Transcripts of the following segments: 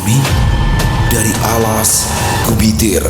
Kami dari Alas Gumitir.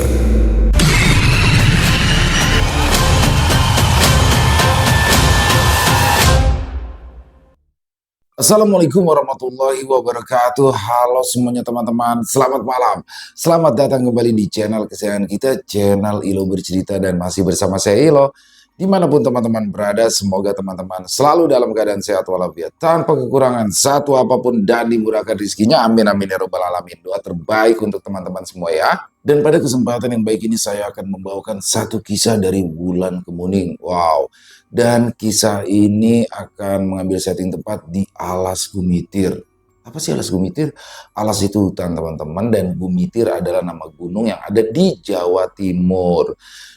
Assalamualaikum warahmatullahi wabarakatuh. Halo semuanya teman-teman, selamat malam. Selamat datang kembali di channel kesayangan kita, channel Ilo Bercerita, dan masih bersama saya Ilo. Dimanapun teman-teman berada, semoga teman-teman selalu dalam keadaan sehat walafiat, tanpa kekurangan satu apapun, dan dimurahkan rezekinya. Amin amin ya robbal alamin. Doa terbaik untuk teman-teman semua ya. Dan pada kesempatan yang baik ini saya akan membawakan satu kisah dari Wulan Kemuning. Wow. Dan kisah ini akan mengambil setting tempat di Alas Gumitir. Apa sih Alas Gumitir? Alas itu hutan teman-teman, dan Gumitir adalah nama gunung yang ada di Jawa Timur.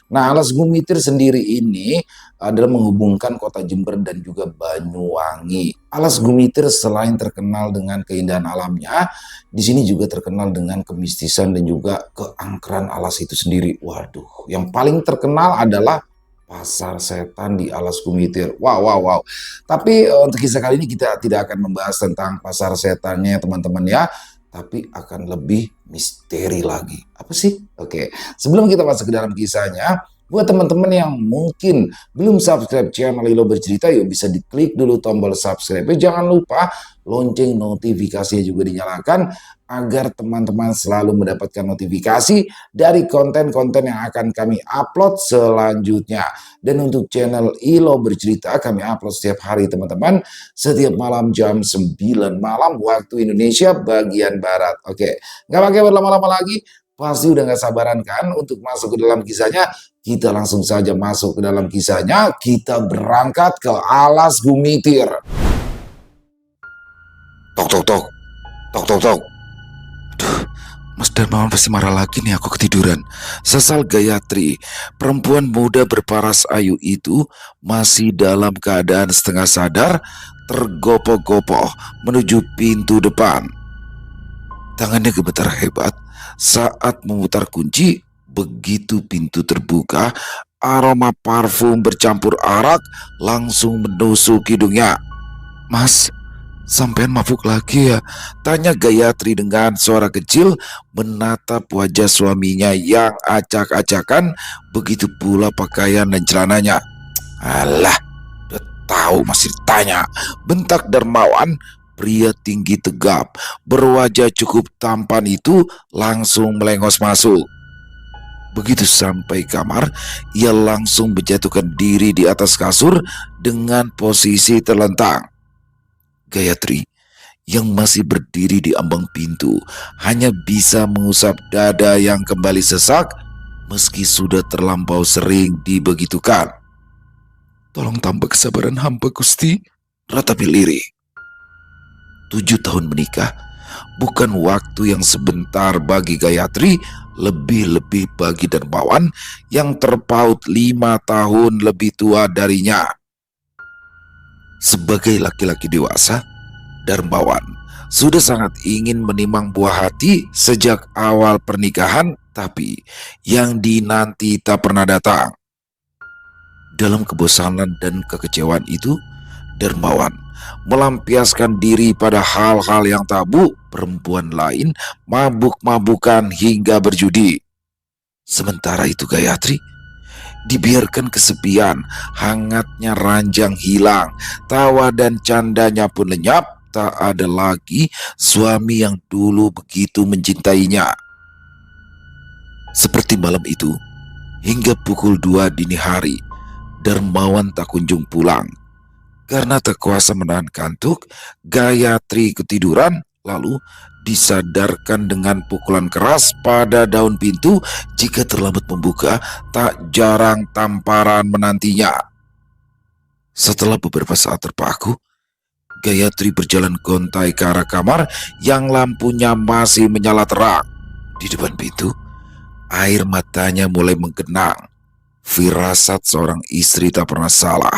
Nah, Alas Gumitir sendiri ini adalah menghubungkan kota Jember dan juga Banyuwangi. Alas Gumitir selain terkenal dengan keindahan alamnya, di sini juga terkenal dengan kemistisan dan juga keangkeran alas itu sendiri. Waduh, yang paling terkenal adalah Pasar Setan di Alas Gumitir. Wow, wow, wow. Tapi untuk kisah kali ini kita tidak akan membahas tentang pasar setannya teman-teman ya, tapi akan lebih misteri lagi. Apa sih? Oke, sebelum kita masuk ke dalam kisahnya, buat teman-teman yang mungkin belum subscribe channel Ilo Bercerita, yuk bisa diklik dulu tombol subscribe. Jangan lupa lonceng notifikasinya juga dinyalakan, agar teman-teman selalu mendapatkan notifikasi dari konten-konten yang akan kami upload selanjutnya. Dan untuk channel Ilo Bercerita, kami upload setiap hari teman-teman, setiap malam jam 9 malam waktu Indonesia bagian Barat. Oke, nggak pakai berlama-lama lagi, pasti udah nggak sabaran kan untuk masuk ke dalam kisahnya. Kita langsung saja masuk ke dalam kisahnya. Kita berangkat ke Alas Gumitir. Tok tok tok, tok tok tok. Aduh, Mas Darmawan pasti marah lagi nih, aku ketiduran. Sesal Gayatri, perempuan muda berparas ayu itu masih dalam keadaan setengah sadar, tergopoh-gopoh menuju pintu depan. Tangannya gemetar hebat saat memutar kunci. Begitu pintu terbuka, aroma parfum bercampur arak langsung menusuk hidungnya. "Mas, sampean mabuk lagi ya?" tanya Gayatri dengan suara kecil, menatap wajah suaminya yang acak-acakan, begitu pula pakaian dan celananya. "Alah, udah tahu masih tanya," bentak Darmawan. Pria tinggi tegap, berwajah cukup tampan itu langsung melengos masuk. Begitu sampai kamar, ia langsung menjatuhkan diri di atas kasur dengan posisi terlentang. Gayatri yang masih berdiri di ambang pintu hanya bisa mengusap dada yang kembali sesak meski sudah terlampau sering dibegitukan. "Tolong tambah kesabaran hamba Gusti," ratapi lirih. 7 tahun menikah bukan waktu yang sebentar bagi Gayatri, lebih-lebih bagi Darmawan yang terpaut 5 tahun lebih tua darinya. Sebagai laki-laki dewasa, Darmawan sudah sangat ingin menimang buah hati sejak awal pernikahan, tapi yang dinanti tak pernah datang. Dalam kebosanan dan kekecewaan itu, Darmawan melampiaskan diri pada hal-hal yang tabu, perempuan lain, mabuk-mabukan hingga berjudi. Sementara itu Gayatri dibiarkan kesepian, hangatnya ranjang hilang, tawa dan candanya pun lenyap. Tak ada lagi suami yang dulu begitu mencintainya. Seperti malam itu, hingga pukul 2 dini hari, Darmawan tak kunjung pulang. Karena tak kuasa menahan kantuk, Gayatri ketiduran, lalu disadarkan dengan pukulan keras pada daun pintu. Jika terlambat membuka, tak jarang tamparan menantinya. Setelah beberapa saat terpaku, Gayatri berjalan gontai ke arah kamar yang lampunya masih menyala terang. Di depan pintu, air matanya mulai menggenang. Firasat seorang istri tak pernah salah.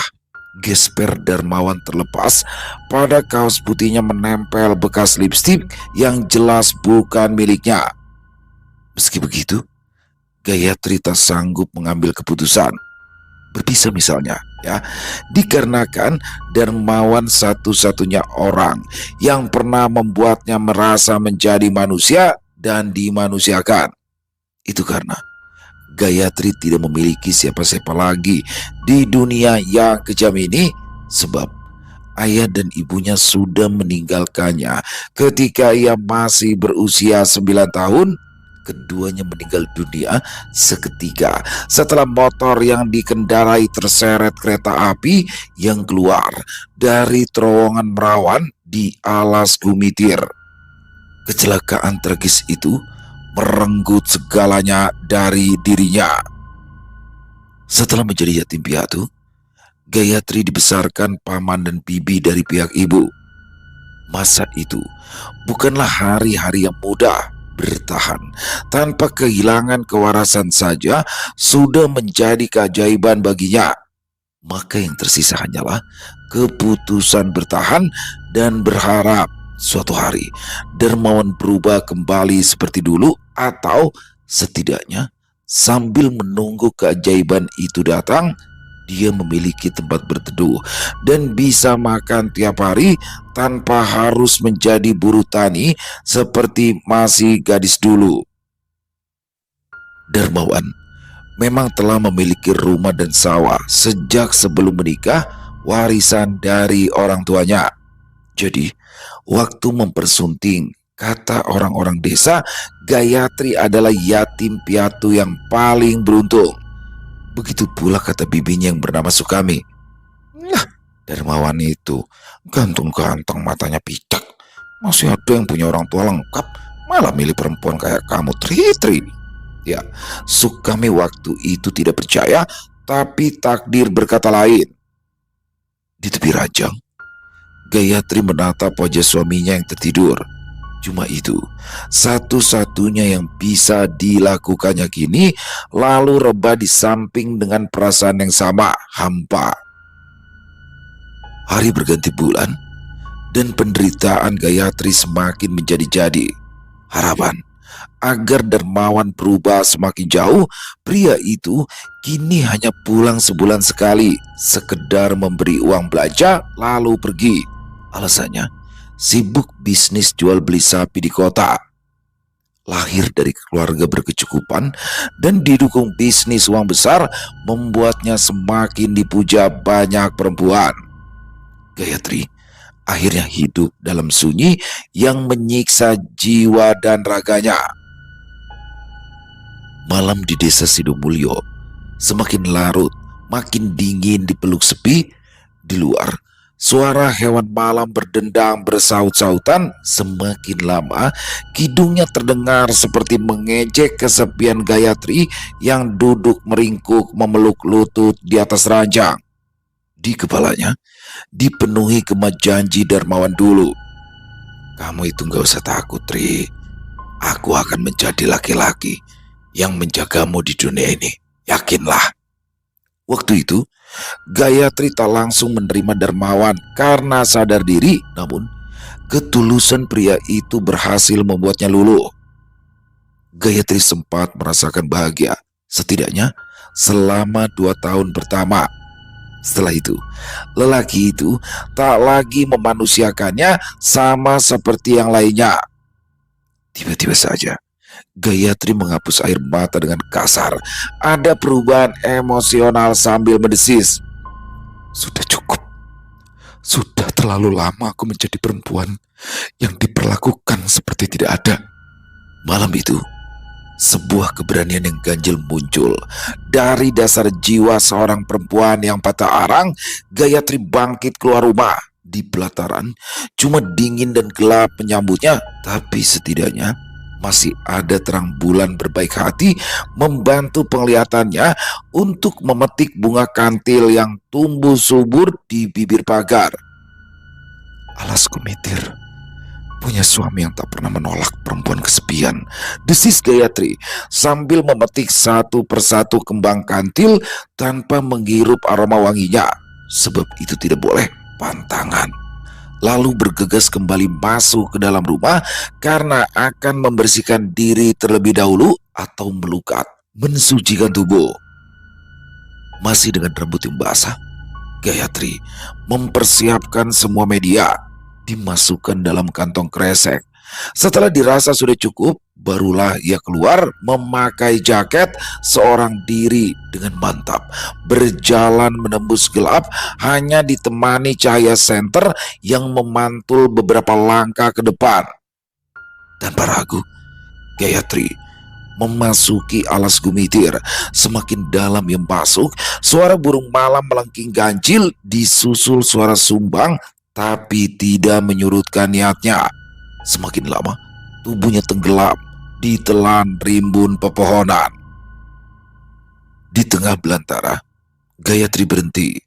Gesper Darmawan terlepas, pada kaos putihnya menempel bekas lipstik yang jelas bukan miliknya. Meski begitu, Gayatri tak sanggup mengambil keputusan. berpisah misalnya, ya, dikarenakan Darmawan satu-satunya orang yang pernah membuatnya merasa menjadi manusia dan dimanusiakan. Itu karena Gayatri tidak memiliki siapa-siapa lagi di dunia yang kejam ini, sebab ayah dan ibunya sudah meninggalkannya ketika ia masih berusia 9 tahun. Keduanya meninggal dunia seketika setelah motor yang dikendarai terseret kereta api yang keluar dari terowongan Merawan di Alas Gumitir. Kecelakaan tragis itu merenggut segalanya dari dirinya. Setelah menjadi yatim piatu, Gayatri dibesarkan paman dan bibi dari pihak ibu. Masa itu bukanlah hari-hari yang mudah. Bertahan tanpa kehilangan kewarasan saja sudah menjadi keajaiban baginya. Maka yang tersisa hanyalah keputusan bertahan dan berharap suatu hari Darmawan berubah kembali seperti dulu, atau setidaknya sambil menunggu keajaiban itu datang, dia memiliki tempat berteduh dan bisa makan tiap hari tanpa harus menjadi buruh tani seperti masih gadis dulu. Darmawan memang telah memiliki rumah dan sawah sejak sebelum menikah, warisan dari orang tuanya. Jadi, waktu mempersunting, kata orang-orang desa, Gayatri adalah yatim piatu yang paling beruntung. Begitu pula kata bibinya yang bernama Sukami. Lah, Darmawan itu ganteng-ganteng, matanya picak. Masih ada yang punya orang tua lengkap, malah milih perempuan kayak kamu, Tri. Ya, Sukami waktu itu tidak percaya, tapi takdir berkata lain. Di tepi ranjang, Gayatri menatap wajah suaminya yang tertidur. Cuma itu satu-satunya yang bisa dilakukannya kini, lalu rebah di samping dengan perasaan yang sama, hampa. Hari berganti bulan dan penderitaan Gayatri semakin menjadi-jadi. Harapan agar Darmawan berubah semakin jauh. Pria itu kini hanya pulang sebulan sekali, sekedar memberi uang belanja lalu pergi. Alasannya sibuk bisnis jual beli sapi di kota. Lahir dari keluarga berkecukupan dan didukung bisnis uang besar membuatnya semakin dipuja banyak perempuan. Gayatri akhirnya hidup dalam sunyi yang menyiksa jiwa dan raganya. Malam di desa Sidomulyo semakin larut, makin dingin dipeluk sepi. Di luar, suara hewan malam berdendang bersaut-sautan. Semakin lama, kidungnya terdengar seperti mengejek kesepian Gayatri yang duduk meringkuk memeluk lutut di atas ranjang. Di kepalanya dipenuhi gema janji Darmawan dulu. Kamu itu gak usah takut, Tri. Aku akan menjadi laki-laki yang menjagamu di dunia ini. Yakinlah. Waktu itu, Gayatri tak langsung menerima Darmawan karena sadar diri, namun ketulusan pria itu berhasil membuatnya luluh. Gayatri sempat merasakan bahagia, setidaknya selama 2 tahun pertama. Setelah itu, lelaki itu tak lagi memanusiakannya sama seperti yang lainnya. Tiba-tiba saja, Gayatri menghapus air mata dengan kasar. Ada perubahan emosional sambil mendesis. Sudah cukup. Sudah terlalu lama aku menjadi perempuan yang diperlakukan seperti tidak ada. Malam itu, sebuah keberanian yang ganjil muncul. Dari dasar jiwa seorang perempuan yang patah arang, Gayatri bangkit keluar rumah. Di pelataran, cuma dingin dan gelap menyambutnya, tapi setidaknya masih ada terang bulan berbaik hati membantu penglihatannya untuk memetik bunga kantil yang tumbuh subur di bibir pagar. Alas Gumitir punya suami yang tak pernah menolak perempuan kesepian, desis Gayatri sambil memetik satu persatu kembang kantil tanpa menghirup aroma wanginya, sebab itu tidak boleh pantangan. Lalu bergegas kembali masuk ke dalam rumah karena akan membersihkan diri terlebih dahulu atau melukat, mensucikan tubuh. Masih dengan rambut yang basah, Gayatri mempersiapkan semua media, dimasukkan dalam kantong kresek. Setelah dirasa sudah cukup, barulah ia keluar memakai jaket seorang diri dengan mantap, berjalan menembus gelap hanya ditemani cahaya senter yang memantul beberapa langkah ke depan. Tanpa ragu, Gayatri memasuki alas gumitir. Semakin dalam ia masuk, suara burung malam melengking ganjil disusul suara sumbang, tapi tidak menyurutkan niatnya. Semakin lama, tubuhnya tenggelam ditelan rimbun pepohonan. Di tengah belantara, Gayatri berhenti.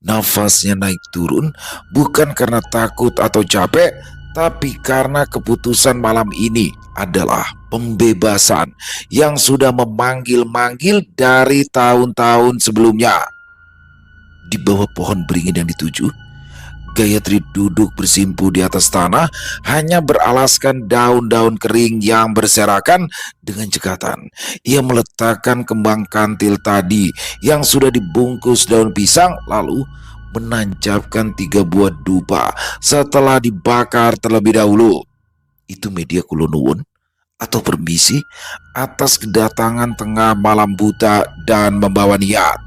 Nafasnya naik turun, bukan karena takut atau capek, tapi karena keputusan malam ini adalah pembebasan yang sudah memanggil-manggil dari tahun-tahun sebelumnya. Di bawah pohon beringin yang dituju, Gayatri duduk bersimpu di atas tanah, hanya beralaskan daun-daun kering yang berserakan dengan cekatan. Ia meletakkan kembang kantil tadi yang sudah dibungkus daun pisang, lalu menancapkan 3 buah dupa setelah dibakar terlebih dahulu. Itu media kulonuwun atau permisi atas kedatangan tengah malam buta dan membawa niat.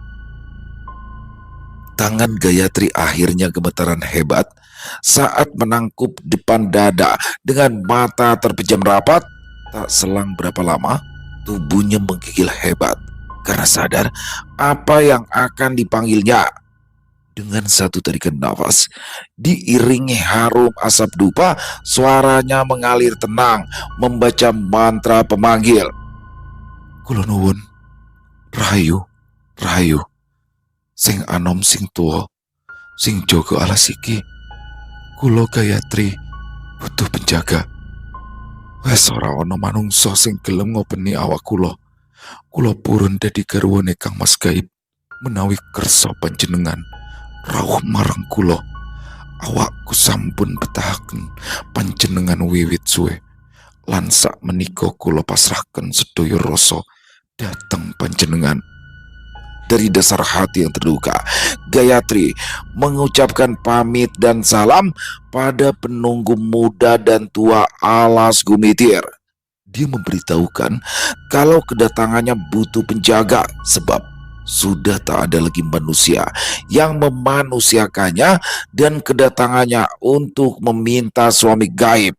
Tangan Gayatri akhirnya gemetaran hebat saat menangkup depan dada dengan mata terpejam rapat. Tak selang berapa lama, tubuhnya menggigil hebat karena sadar apa yang akan dipanggilnya. Dengan satu tarikan nafas, diiringi harum asap dupa, suaranya mengalir tenang, membaca mantra pemanggil. Kulonuwun, Rahayu, Rahayu, sing anom sing tuwa, sing jaga alas iki. Kula Gayatri butuh penjaga. Wes ora ana manungsa sing gelem ngopeni awak kula. Kula purun dadi garwane Kang Mas Gaib menawi kersa panjenengan rawuh marang kula. Awakku sampun betahaken panjenengan wiwit suwe, lan sak menika kula pasrahken sedaya rasa dhateng panjenengan. Dari dasar hati yang terluka, Gayatri mengucapkan pamit dan salam pada penunggu muda dan tua alas gumitir. Dia memberitahukan kalau kedatangannya butuh penjaga sebab sudah tak ada lagi manusia yang memanusiakannya, dan kedatangannya untuk meminta suami gaib.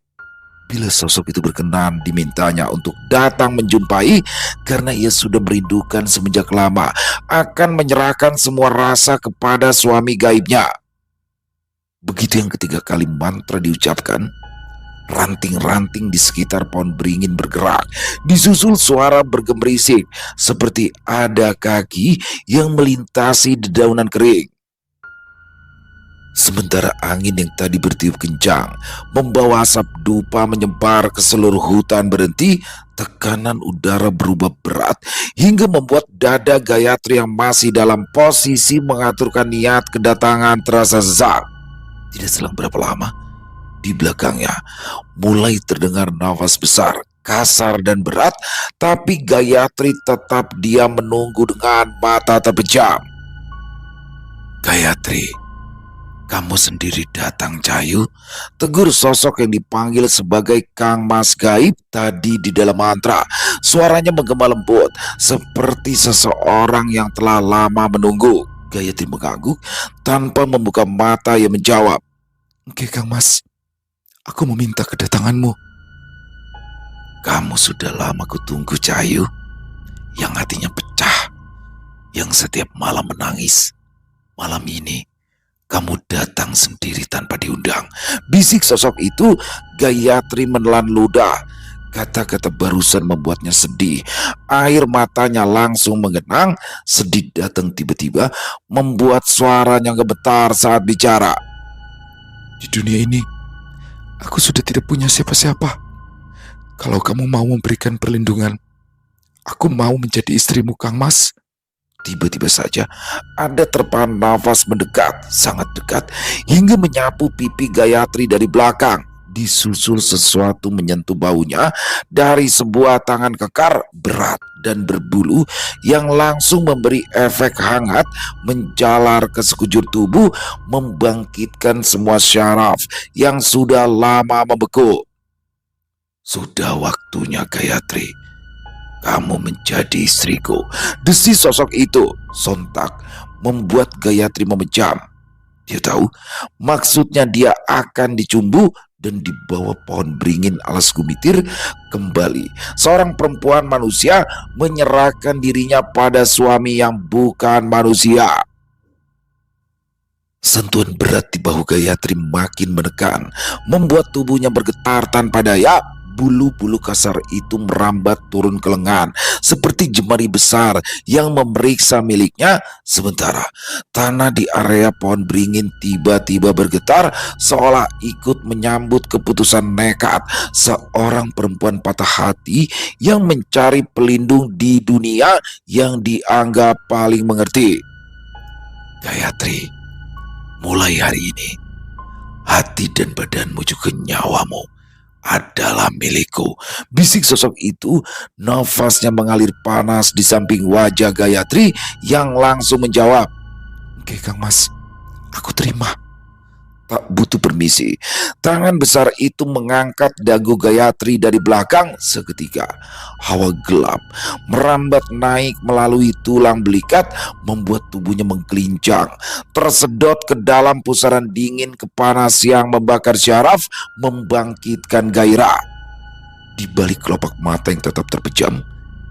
Bila sosok itu berkenan dimintanya untuk datang menjumpai, karena ia sudah merindukan semenjak lama, akan menyerahkan semua rasa kepada suami gaibnya. Begitu yang ketiga kali mantra diucapkan, ranting-ranting di sekitar pohon beringin bergerak, disusul suara bergemerisik seperti ada kaki yang melintasi dedaunan kering. Sementara angin yang tadi bertiup kencang membawa asap dupa menyebar ke seluruh hutan berhenti, tekanan udara berubah berat hingga membuat dada Gayatri yang masih dalam posisi mengaturkan niat kedatangan terasa sesak. Tidak selang berapa lama, di belakangnya mulai terdengar nafas besar, kasar dan berat, tapi Gayatri tetap diam menunggu dengan mata terpejam. Gayatri, kamu sendiri datang, Cahayu? Tegur sosok yang dipanggil sebagai Kang Mas Gaib tadi di dalam mantra. Suaranya menggema lembut seperti seseorang yang telah lama menunggu. Gayatri mengangguk tanpa membuka mata. Ia menjawab, "Oke, Kang Mas, aku meminta kedatanganmu." Kamu sudah lama kutunggu, Cahayu, yang hatinya pecah, yang setiap malam menangis. Malam ini kamu datang sendiri tanpa diundang. Bisik sosok itu. Gayatri menelan ludah. Kata-kata barusan membuatnya sedih. Air matanya langsung mengenang. Sedih datang tiba-tiba, membuat suaranya gemetar saat bicara. Di dunia ini, aku sudah tidak punya siapa-siapa. Kalau kamu mau memberikan perlindungan, aku mau menjadi istrimu, Kang Mas. Tiba-tiba saja ada terpaan nafas mendekat, sangat dekat, hingga menyapu pipi Gayatri dari belakang. disusul sesuatu menyentuh baunya dari sebuah tangan kekar berat dan berbulu yang langsung memberi efek hangat menjalar ke sekujur tubuh, membangkitkan semua syaraf yang sudah lama membeku. "Sudah waktunya, Gayatri. Kamu menjadi istriku," desis sosok itu. Sontak membuat Gayatri memejam. Dia tahu maksudnya dia akan dicumbu dan dibawa pohon beringin alas gumitir kembali. Seorang perempuan manusia menyerahkan dirinya pada suami yang bukan manusia. Sentuhan berat di bahu Gayatri makin menekan, membuat tubuhnya bergetar tanpa daya. Bulu-bulu kasar itu merambat turun ke lengan seperti jemari besar yang memeriksa miliknya. Sementara tanah di area pohon beringin tiba-tiba bergetar seolah ikut menyambut keputusan nekat seorang perempuan patah hati yang mencari pelindung di dunia yang dianggap paling mengerti. "Gayatri, mulai hari ini hati dan badanmu juga nyawamu adalah milikku," bisik sosok itu. Nafasnya mengalir panas di samping wajah Gayatri yang langsung menjawab, "Oke Kang Mas, aku terima." Tak butuh permisi, tangan besar itu mengangkat dagu Gayatri dari belakang. Seketika hawa gelap merambat naik melalui tulang belikat, membuat tubuhnya menggelincang, tersedot ke dalam pusaran dingin kepanas yang membakar syaraf, membangkitkan gairah. Di balik kelopak mata yang tetap terpejam,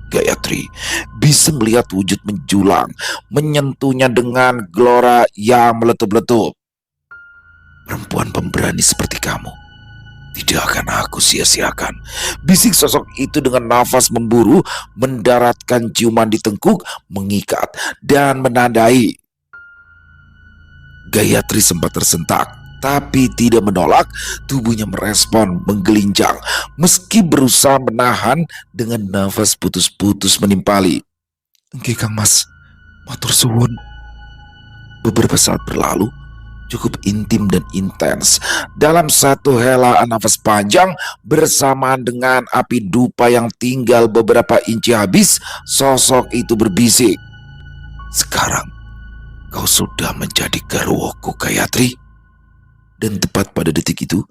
Gayatri bisa melihat wujud menjulang menyentuhnya dengan gelora yang meletup-letup. "Perempuan pemberani seperti kamu tidak akan aku sia-siakan," bisik sosok itu dengan nafas memburu, mendaratkan ciuman di tengkuk, mengikat dan menandai. Gayatri sempat tersentak, tapi tidak menolak. Tubuhnya merespon, menggelincang, meski berusaha menahan dengan nafas putus-putus menimpali. "Oke Kang Mas, matur suwun." Beberapa saat berlalu, cukup intim dan intens. Dalam satu helaan nafas panjang bersamaan dengan api dupa yang tinggal beberapa inci habis, sosok itu berbisik, "Sekarang kau sudah menjadi garwaku, Gayatri." Dan tepat pada detik itu,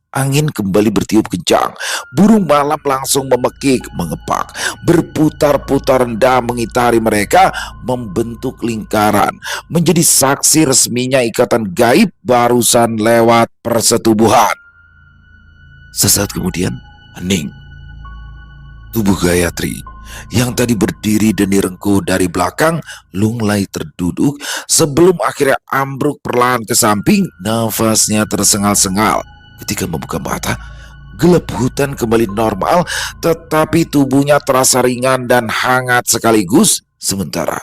angin kembali bertiup kencang. Burung malam langsung memekik, mengepak, berputar-putar rendah mengitari mereka, membentuk lingkaran, menjadi saksi resminya ikatan gaib barusan lewat persetubuhan. Sesaat kemudian, hening. Tubuh Gayatri yang tadi berdiri dan direngkuh dari belakang lunglai terduduk sebelum akhirnya ambruk perlahan ke samping. Nafasnya tersengal-sengal. Ketika membuka mata, gelap hutan kembali normal, tetapi tubuhnya terasa ringan dan hangat sekaligus. Sementara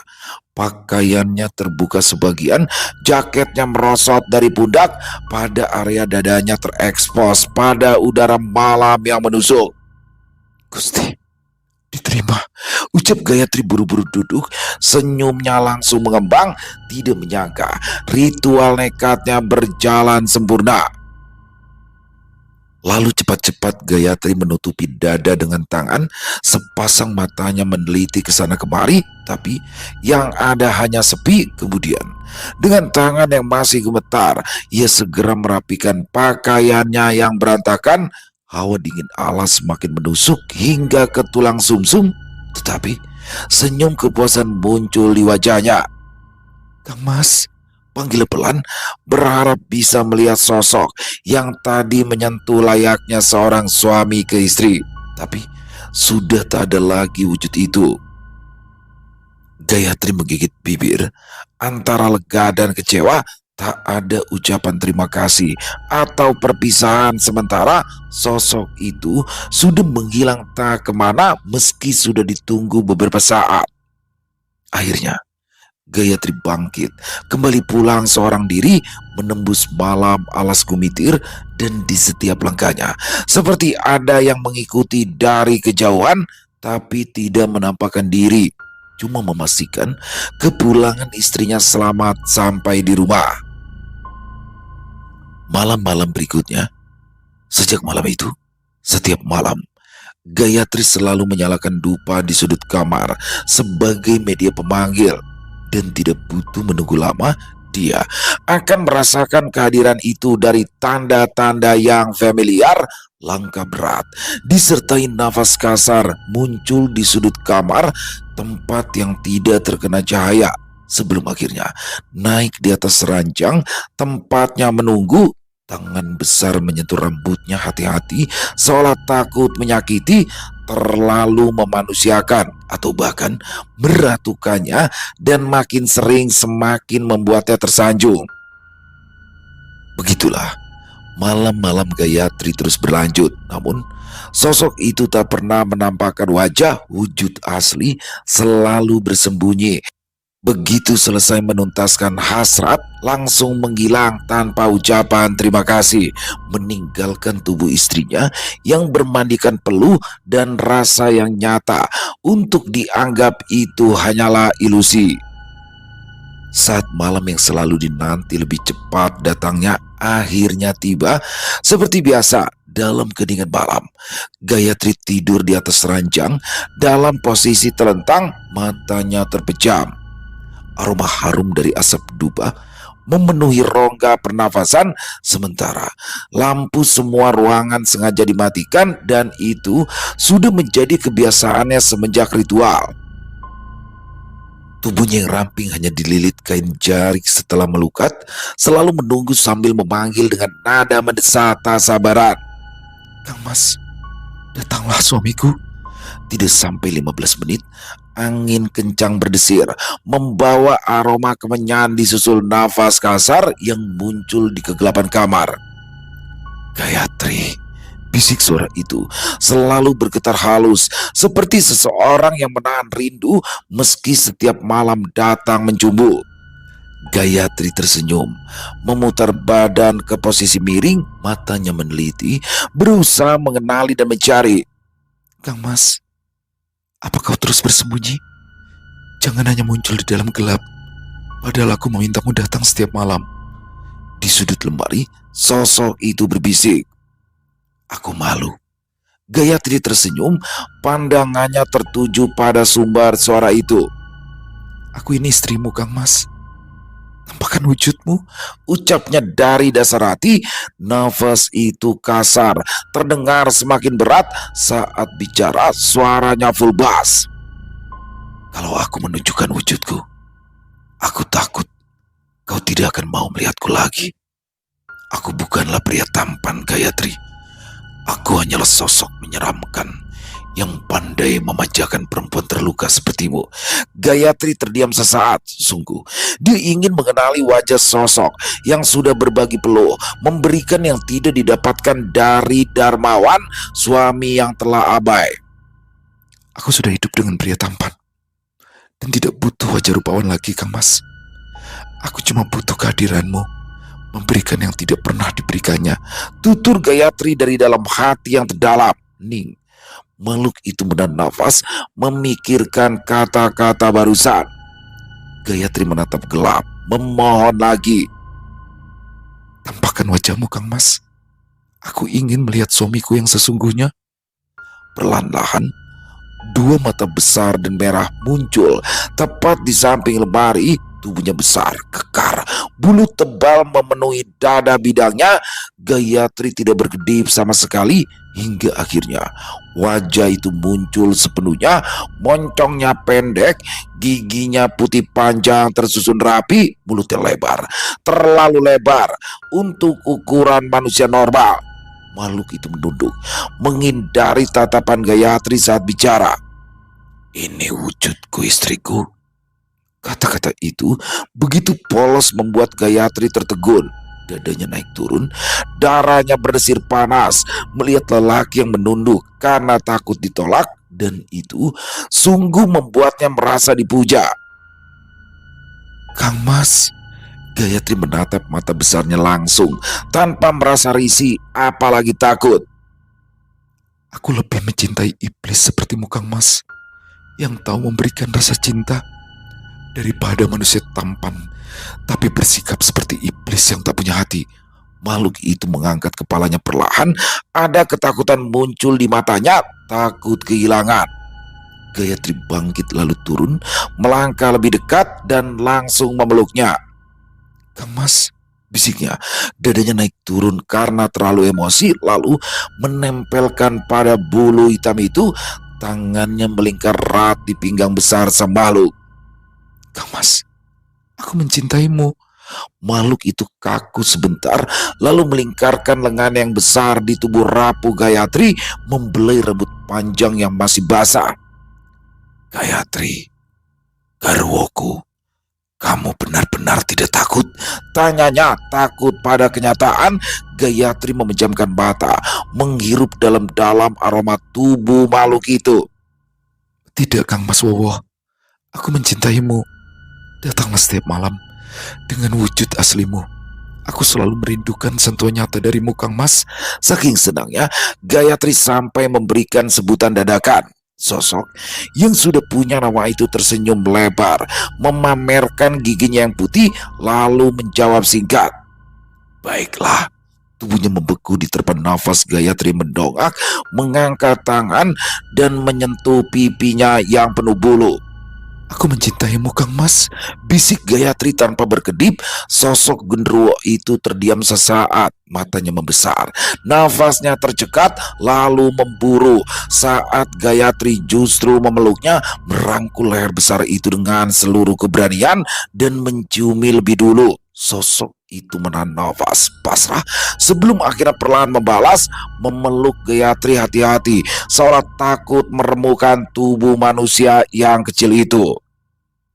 pakaiannya terbuka sebagian, jaketnya merosot dari pundak, pada area dadanya terekspos pada udara malam yang menusuk. "Gusti, diterima," ucap Gayatri buru-buru duduk, senyumnya langsung mengembang. Tidak menyangka ritual nekatnya berjalan sempurna. Lalu cepat-cepat Gayatri menutupi dada dengan tangan, sepasang matanya meneliti ke sana kemari, tapi yang ada hanya sepi. Kemudian, dengan tangan yang masih gemetar, ia segera merapikan pakaiannya yang berantakan. Hawa dingin alas semakin menusuk hingga ke tulang sumsum, tetapi senyum kepuasan muncul di wajahnya. "Kang Mas," panggil pelan, berharap bisa melihat sosok yang tadi menyentuh layaknya seorang suami ke istri. Tapi sudah tak ada lagi wujud itu. Gayatri menggigit bibir, antara lega dan kecewa. Tak ada ucapan terima kasih atau perpisahan, sementara sosok itu sudah menghilang tak kemana meski sudah ditunggu beberapa saat. Akhirnya Gayatri bangkit, kembali pulang seorang diri, menembus malam alas gumitir, dan di setiap langkahnya seperti ada yang mengikuti dari kejauhan, tapi tidak menampakkan diri, cuma memastikan kepulangan istrinya selamat sampai di rumah. Malam-malam berikutnya, Sejak malam itu, setiap malam, Gayatri selalu menyalakan dupa di sudut kamar sebagai media pemanggil. Dan tidak butuh menunggu lama, dia akan merasakan kehadiran itu dari tanda-tanda yang familiar, langkah berat, disertai nafas kasar muncul di sudut kamar, tempat yang tidak terkena cahaya. Sebelum akhirnya naik di atas ranjang, tempatnya menunggu. Tangan besar menyentuh rambutnya hati-hati, seolah takut menyakiti, terlalu memanusiakan, atau bahkan meratukannya, dan makin sering semakin membuatnya tersanjung. Begitulah malam-malam Gayatri terus berlanjut. Namun sosok itu tak pernah menampakkan wajah wujud asli, selalu bersembunyi. Begitu selesai menuntaskan hasrat, langsung menghilang tanpa ucapan terima kasih, meninggalkan tubuh istrinya yang bermandikan peluh dan rasa yang nyata untuk dianggap itu hanyalah ilusi. Saat malam yang selalu dinanti lebih cepat datangnya akhirnya tiba. Seperti biasa dalam keningan malam, Gayatri tidur di atas ranjang dalam posisi telentang, matanya terpejam. Aroma harum dari asap dupa memenuhi rongga pernafasan, sementara lampu semua ruangan sengaja dimatikan, dan itu sudah menjadi kebiasaannya semenjak ritual. Tubuhnya yang ramping hanya dililit kain jarik setelah melukat, selalu menunggu sambil memanggil dengan nada mendesak tak sabaran. "Kang Mas, datanglah suamiku." Tidak sampai 15 menit, angin kencang berdesir, membawa aroma kemenyan disusul nafas kasar yang muncul di kegelapan kamar. "Gayatri," bisik suara itu selalu bergetar halus, seperti seseorang yang menahan rindu meski setiap malam datang mencumbu. Gayatri tersenyum, memutar badan ke posisi miring, matanya meneliti, berusaha mengenali dan mencari. "Kang Mas, apa kau terus bersembunyi? Jangan hanya muncul di dalam gelap, padahal aku memintamu datang setiap malam." Di sudut lemari, sosok itu berbisik. "Aku malu." Gayatri tersenyum, pandangannya tertuju pada sumber suara itu. "Aku ini istrimu, Kang Mas. Nampakkan wujudmu," ucapnya dari dasar hati. Nafas itu kasar, terdengar semakin berat. Saat bicara, suaranya full bass. "Kalau aku menunjukkan wujudku, aku takut kau tidak akan mau melihatku lagi. Aku bukanlah pria tampan, Gayatri. Aku hanyalah sosok menyeramkan yang pandai memanjakan perempuan terluka sepertimu." Gayatri terdiam sesaat. Sungguh, dia ingin mengenali wajah sosok yang sudah berbagi peluh, memberikan yang tidak didapatkan dari Darmawan, suami yang telah abai. "Aku sudah hidup dengan pria tampan dan tidak butuh wajah rupawan lagi, Kang Mas. Aku cuma butuh kehadiranmu, memberikan yang tidak pernah diberikannya," tutur Gayatri dari dalam hati yang terdalam. Ning, makhluk itu menahan nafas, memikirkan kata-kata barusan. Gayatri menatap gelap, memohon lagi. "Tampakkan wajahmu, Kang Mas. Aku ingin melihat suamiku yang sesungguhnya." Perlahan-lahan, dua mata besar dan merah muncul tepat di samping lemari. Tubuhnya besar, kekar, bulu tebal memenuhi dada bidangnya. Gayatri tidak berkedip sama sekali, hingga akhirnya wajah itu muncul sepenuhnya. Moncongnya pendek, giginya putih panjang tersusun rapi, mulutnya lebar, terlalu lebar untuk ukuran manusia normal. Makhluk itu menunduk, menghindari tatapan Gayatri saat bicara. "Ini wujudku, istriku." Kata-kata itu begitu polos membuat Gayatri tertegun. Dadanya naik turun, darahnya berdesir panas melihat lelaki yang menunduk karena takut ditolak, dan itu sungguh membuatnya merasa dipuja. "Kang Mas," Gayatri menatap mata besarnya langsung tanpa merasa risih apalagi takut. "Aku lebih mencintai iblis sepertimu, Kang Mas, yang tahu memberikan rasa cinta, daripada manusia tampan tapi bersikap seperti iblis yang tak punya hati, Makhluk itu mengangkat kepalanya perlahan, ada ketakutan muncul di matanya, takut kehilangan. Gayatri bangkit lalu turun, melangkah lebih dekat dan langsung memeluknya. "Kang Mas," bisiknya. Dadanya naik turun karena terlalu emosi, lalu menempelkan pada bulu hitam itu. Tangannya melingkar erat di pinggang besar sang makhluk. "Kang Mas, aku mencintaimu." Makhluk itu kaku sebentar, lalu melingkarkan lengan yang besar di tubuh rapuh Gayatri, membelai rambut panjang yang masih basah. "Gayatri, garwoku, kamu benar-benar tidak takut?" tanyanya. Takut pada kenyataan, Gayatri memejamkan mata, menghirup dalam-dalam aroma tubuh makhluk itu. "Tidak, Kang Mas Wowo. Aku mencintaimu. Datanglah setiap malam dengan wujud aslimu. Aku selalu merindukan sentuhan nyata darimu, Kang Mas." Saking senangnya, Gayatri sampai memberikan sebutan dadakan. Sosok yang sudah punya nama itu tersenyum lebar, memamerkan giginya yang putih, lalu menjawab singkat, "Baiklah." Tubuhnya membeku diterpa nafas. Gayatri mendongak, mengangkat tangan, dan menyentuh pipinya yang penuh bulu. "Aku mencintaimu, Kang Mas," bisik Gayatri tanpa berkedip. Sosok genderuwo itu terdiam sesaat, matanya membesar, nafasnya tercekat, lalu memburu. Saat Gayatri justru memeluknya, merangkul leher besar itu dengan seluruh keberanian dan menciumi lebih dulu. Sosok itu menahan nafas pasrah sebelum akhirnya perlahan membalas, memeluk Gayatri hati-hati, seolah takut meremukan tubuh manusia yang kecil itu.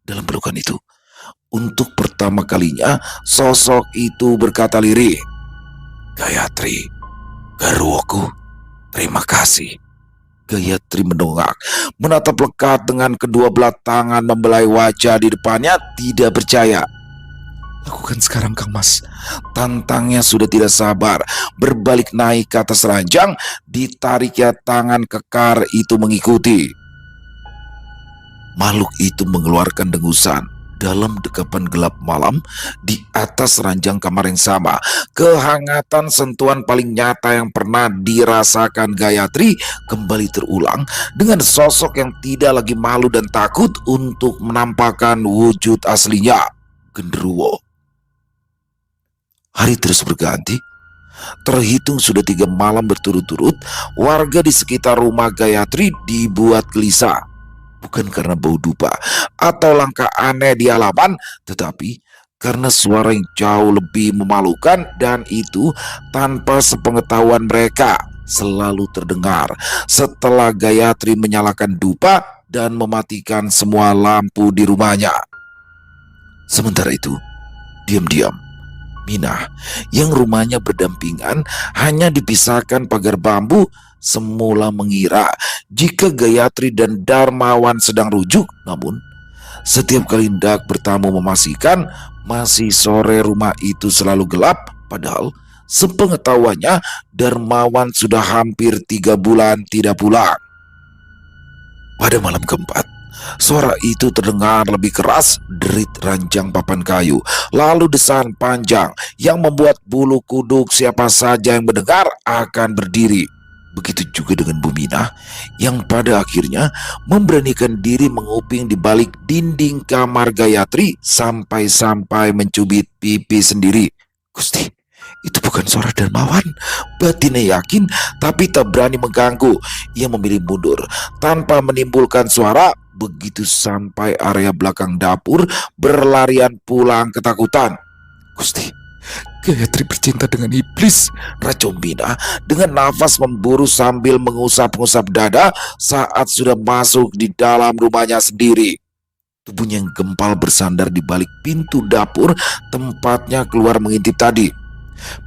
Dalam pelukan itu, untuk pertama kalinya, sosok itu berkata lirih, "Gayatri, garwoku, terima kasih." Gayatri mendongak, menatap lekat dengan kedua belah tangan membelai wajah di depannya, tidak percaya. "Lakukan sekarang, Kang Mas." Tantangnya sudah tidak sabar, berbalik naik ke atas ranjang, ditariknya tangan kekar itu mengikuti. Makhluk itu mengeluarkan dengusan. Dalam dekapan gelap malam, di atas ranjang kamar yang sama, kehangatan sentuhan paling nyata yang pernah dirasakan Gayatri kembali terulang dengan sosok yang tidak lagi malu dan takut untuk menampakkan wujud aslinya, genderuwo. Hari terus berganti. Terhitung sudah 3 malam berturut-turut, warga di sekitar rumah Gayatri dibuat gelisah. Bukan karena bau dupa atau langkah aneh di halaman, tetapi karena suara yang jauh lebih memalukan, dan itu tanpa sepengetahuan mereka selalu terdengar setelah Gayatri menyalakan dupa dan mematikan semua lampu di rumahnya. Sementara itu, diam-diam Minah, yang rumahnya berdampingan hanya dipisahkan pagar bambu, semula mengira jika Gayatri dan Darmawan sedang rujuk. Namun setiap kali hendak bertamu memastikan masih sore, rumah itu selalu gelap. Padahal sepengetahuannya, Darmawan sudah hampir 3 bulan tidak pulang. Pada malam keempat, suara itu terdengar lebih keras, derit ranjang papan kayu, lalu desahan panjang yang membuat bulu kuduk siapa saja yang mendengar akan berdiri. Begitu juga dengan Buminah, yang pada akhirnya memberanikan diri menguping di balik dinding kamar Gayatri sampai-sampai mencubit pipi sendiri. "Gusti, itu bukan suara Darmawan," batinnya yakin, tapi tak berani mengganggu. Ia memilih mundur tanpa menimbulkan suara. Begitu sampai area belakang dapur, berlarian pulang ketakutan. "Gusti, Gayatri bercinta dengan iblis," racun Mina dengan nafas memburu sambil mengusap-ngusap dada saat sudah masuk di dalam rumahnya sendiri. Tubuhnya yang gempal bersandar di balik pintu dapur tempatnya keluar mengintip tadi.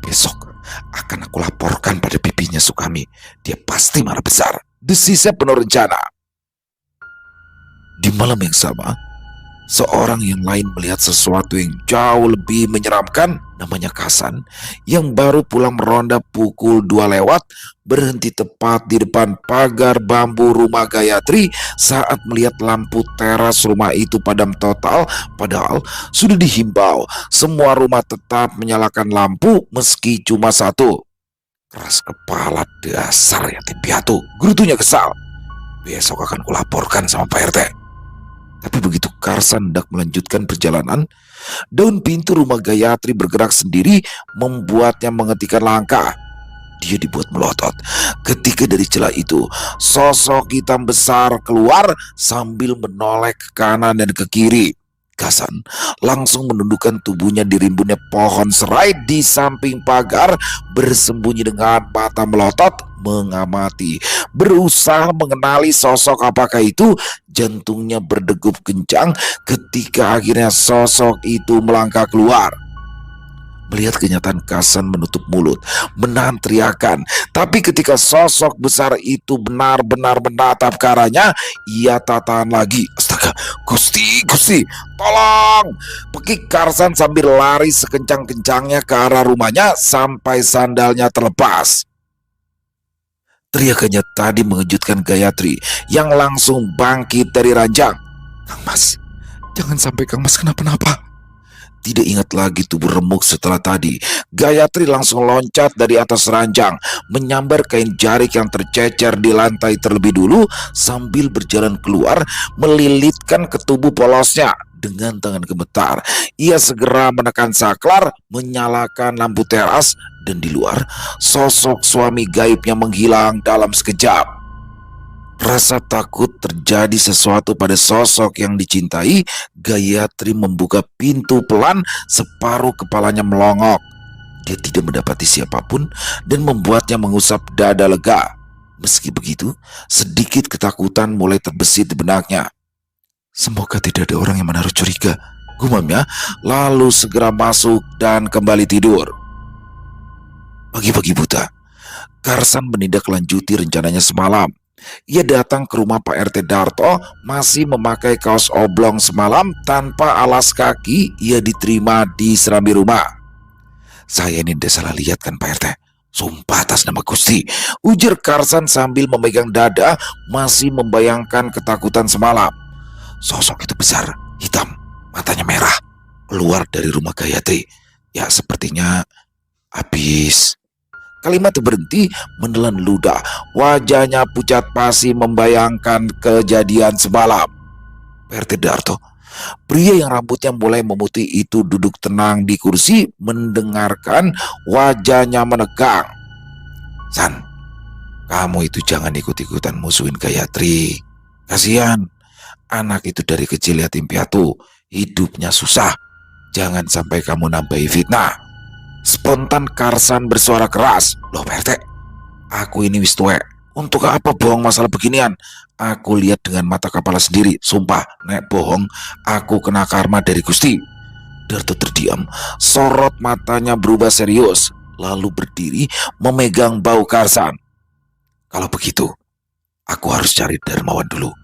"Besok akan aku laporkan pada pipinya Sukami. Dia pasti marah besar," desisnya penuh rencana. Di malam yang sama, Seorang yang lain melihat sesuatu yang jauh lebih menyeramkan, namanya Kasan, yang baru pulang meronda pukul 2 lewat, berhenti tepat di depan pagar bambu rumah Gayatri saat melihat lampu teras rumah itu padam total, padahal sudah dihimbau semua rumah tetap menyalakan lampu meski cuma satu. Keras kepala, dasar yatim piatu, gerutunya kesal. Besok akan kulaporkan sama Pak RT. Tapi begitu Karsan hendak melanjutkan perjalanan, daun pintu rumah Gayatri bergerak sendiri membuatnya menghentikan langkah. Dia dibuat melotot. Ketika dari celah itu, sosok hitam besar keluar sambil menoleh ke kanan dan ke kiri. Kasan langsung menundukkan tubuhnya di rimbunnya pohon serai di samping pagar, bersembunyi dengan mata melotot, mengamati, berusaha mengenali sosok apakah itu. Jantungnya berdegup kencang ketika akhirnya sosok itu melangkah keluar. Melihat kenyataan, Kasan menutup mulut, menahan teriakan. Tapi ketika sosok besar itu benar-benar menatap ke arahnya, ia tak tahan lagi. Astaga, Gusti, Gusti, tolong! Pekik Karsan sambil lari sekencang-kencangnya ke arah rumahnya sampai sandalnya terlepas. Teriakannya tadi mengejutkan Gayatri yang langsung bangkit dari ranjang. Kang Mas, jangan sampai Kang Mas kenapa-napa. Tidak ingat lagi tubuh remuk setelah tadi, Gayatri langsung loncat dari atas ranjang, menyambar kain jarik yang tercecer di lantai terlebih dulu, sambil berjalan keluar, melilitkan ke tubuh polosnya. Dengan tangan gemetar, ia segera menekan saklar, menyalakan lampu teras, dan di luar, sosok suami gaibnya menghilang dalam sekejap. Rasa takut terjadi sesuatu pada sosok yang dicintai, Gayatri membuka pintu pelan, separuh kepalanya melongok. Dia tidak mendapati siapapun dan membuatnya mengusap dada lega. Meski begitu, sedikit ketakutan mulai terbesit di benaknya. Semoga tidak ada orang yang menaruh curiga, gumamnya, lalu segera masuk dan kembali tidur. Pagi-pagi buta, Karsan menindaklanjuti rencananya semalam. Ia datang ke rumah Pak RT Darto masih memakai kaos oblong semalam tanpa alas kaki. Ia diterima di serambi rumah. Saya ini tidak salah lihat kan Pak RT? Sumpah atas nama Gusti, ujar Karsan sambil memegang dada, masih membayangkan ketakutan semalam. Sosok itu besar, hitam, matanya merah, keluar dari rumah Gayatri. Ya sepertinya habis. Kalimat berhenti menelan ludah. Wajahnya pucat pasi membayangkan kejadian semalam. RT Darto, pria yang rambutnya mulai memutih itu, duduk tenang di kursi mendengarkan, wajahnya menegang. San, kamu itu jangan ikut-ikutan musuhin Gayatri. Kasihan, anak itu dari kecil yatim piatu, hidupnya susah. Jangan sampai kamu nambahi fitnah. Spontan Karsan bersuara keras. Loh Pak RT, aku ini wis tuwek. Untuk apa bohong masalah beginian? Aku lihat dengan mata kepala sendiri. Sumpah, nek bohong, aku kena karma dari Gusti. Darto terdiam, sorot matanya berubah serius, lalu berdiri memegang bau Karsan. Kalau begitu, aku harus cari Darmawan dulu.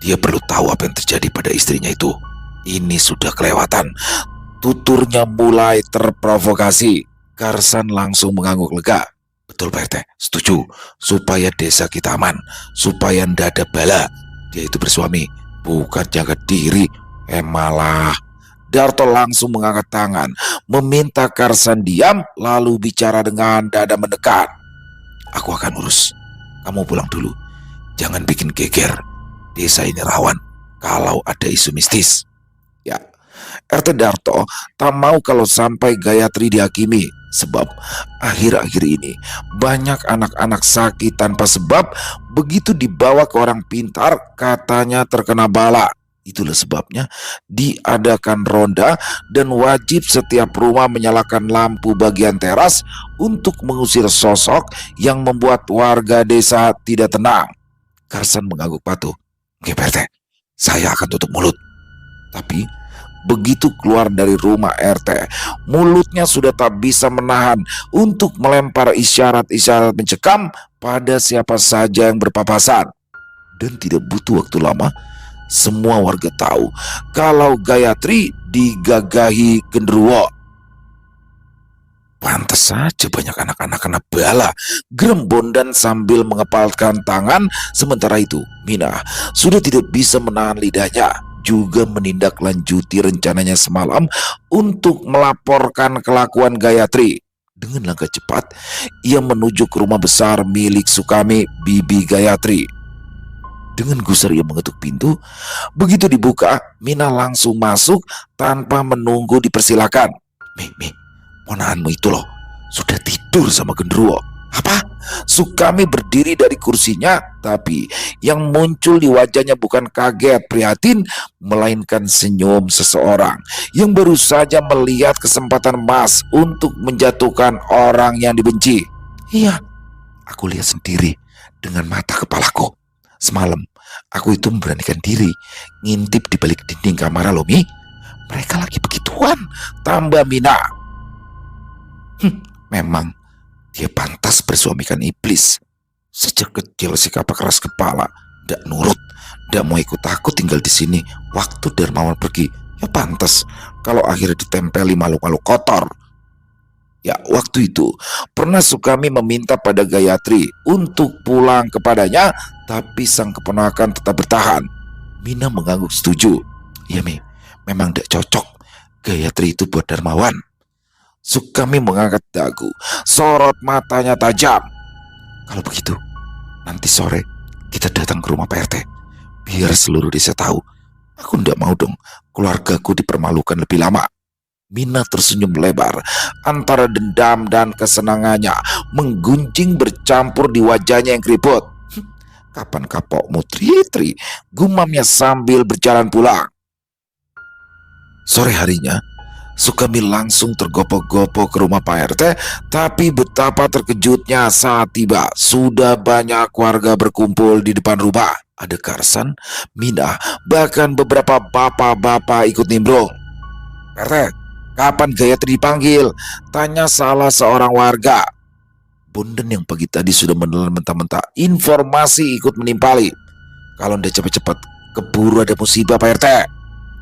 Dia perlu tahu apa yang terjadi pada istrinya itu. Ini sudah kelewatan. Tuturnya mulai terprovokasi. Karsan langsung mengangguk lega. Betul Pak RT, setuju. Supaya desa kita aman, supaya ndak ada bala. Dia itu bersuami, bukan jaga diri. Malah. Darto langsung mengangkat tangan, meminta Karsan diam, lalu bicara dengan dada mendekat. Aku akan urus. Kamu pulang dulu. Jangan bikin geger. Desa ini rawan kalau ada isu mistis. Ya, RT Darto tak mau kalau sampai Gayatri dihakimi, sebab akhir-akhir ini banyak anak-anak sakit tanpa sebab, begitu dibawa ke orang pintar katanya terkena bala. Itulah sebabnya diadakan ronda dan wajib setiap rumah menyalakan lampu bagian teras untuk mengusir sosok yang membuat warga desa tidak tenang. Karsan mengangguk patuh. Oke Pak RT, saya akan tutup mulut. Tapi begitu keluar dari rumah RT, mulutnya sudah tak bisa menahan untuk melempar isyarat-isyarat mencekam pada siapa saja yang berpapasan. Dan tidak butuh waktu lama, Semua warga tahu kalau Gayatri digagahi genderuwo. Pantas saja banyak anak-anak kena bala, geram Bondan sambil mengepalkan tangan. Sementara itu, Mina sudah tidak bisa menahan lidahnya, juga menindaklanjuti rencananya semalam untuk melaporkan kelakuan Gayatri. Dengan langkah cepat, ia menuju ke rumah besar milik Sukami, Bibi Gayatri. Dengan gusar ia mengetuk pintu. Begitu dibuka, Mina langsung masuk tanpa menunggu dipersilakan. Mi, ponaanmu itu loh, sudah tidur sama genderuwo. Apa? Sukami berdiri dari kursinya, tapi yang muncul di wajahnya bukan kaget prihatin, melainkan senyum seseorang yang baru saja melihat kesempatan emas untuk menjatuhkan orang yang dibenci. Iya, aku lihat sendiri dengan mata kepalaku. Semalam, aku itu memberanikan diri ngintip di balik dinding kamar lo, Mi. Mereka lagi begituan, tambah Mina. Memang dia pantas bersuamikan iblis. Sejak kecil sikapnya keras kepala, ndak nurut, ndak mau ikut aku tinggal di sini. Waktu Darmawan pergi, ya pantas kalau akhirnya ditempeli makhluk-makhluk kotor. Ya, waktu itu pernah Sukami meminta pada Gayatri untuk pulang kepadanya, tapi sang keponakan tetap bertahan. Mina mengangguk setuju. Ya, Mi, memang tidak cocok Gayatri itu buat Darmawan. Sukami mengangkat dagu, sorot matanya tajam. Kalau begitu, nanti sore kita datang ke rumah Pak RT, biar seluruh desa tahu. Aku tidak mau dong keluargaku dipermalukan lebih lama. Mina tersenyum lebar, antara dendam dan kesenangannya menggunjing bercampur di wajahnya yang keriput. Kapan kapokmu, Tri? Gumamnya sambil berjalan pulang. Sore harinya, Sukami langsung tergopoh-gopoh ke rumah Pak RT, tapi betapa terkejutnya saat tiba. Sudah banyak warga berkumpul di depan rumah. Ada Karsan, Mina, bahkan beberapa bapak-bapak ikut nimbrung. Pak RT, kapan Gayatri dipanggil? Tanya salah seorang warga. Bondan yang pagi tadi sudah menelan mentah-mentah informasi ikut menimpali. Kalau ndak cepat-cepat, keburu ada musibah Pak RT.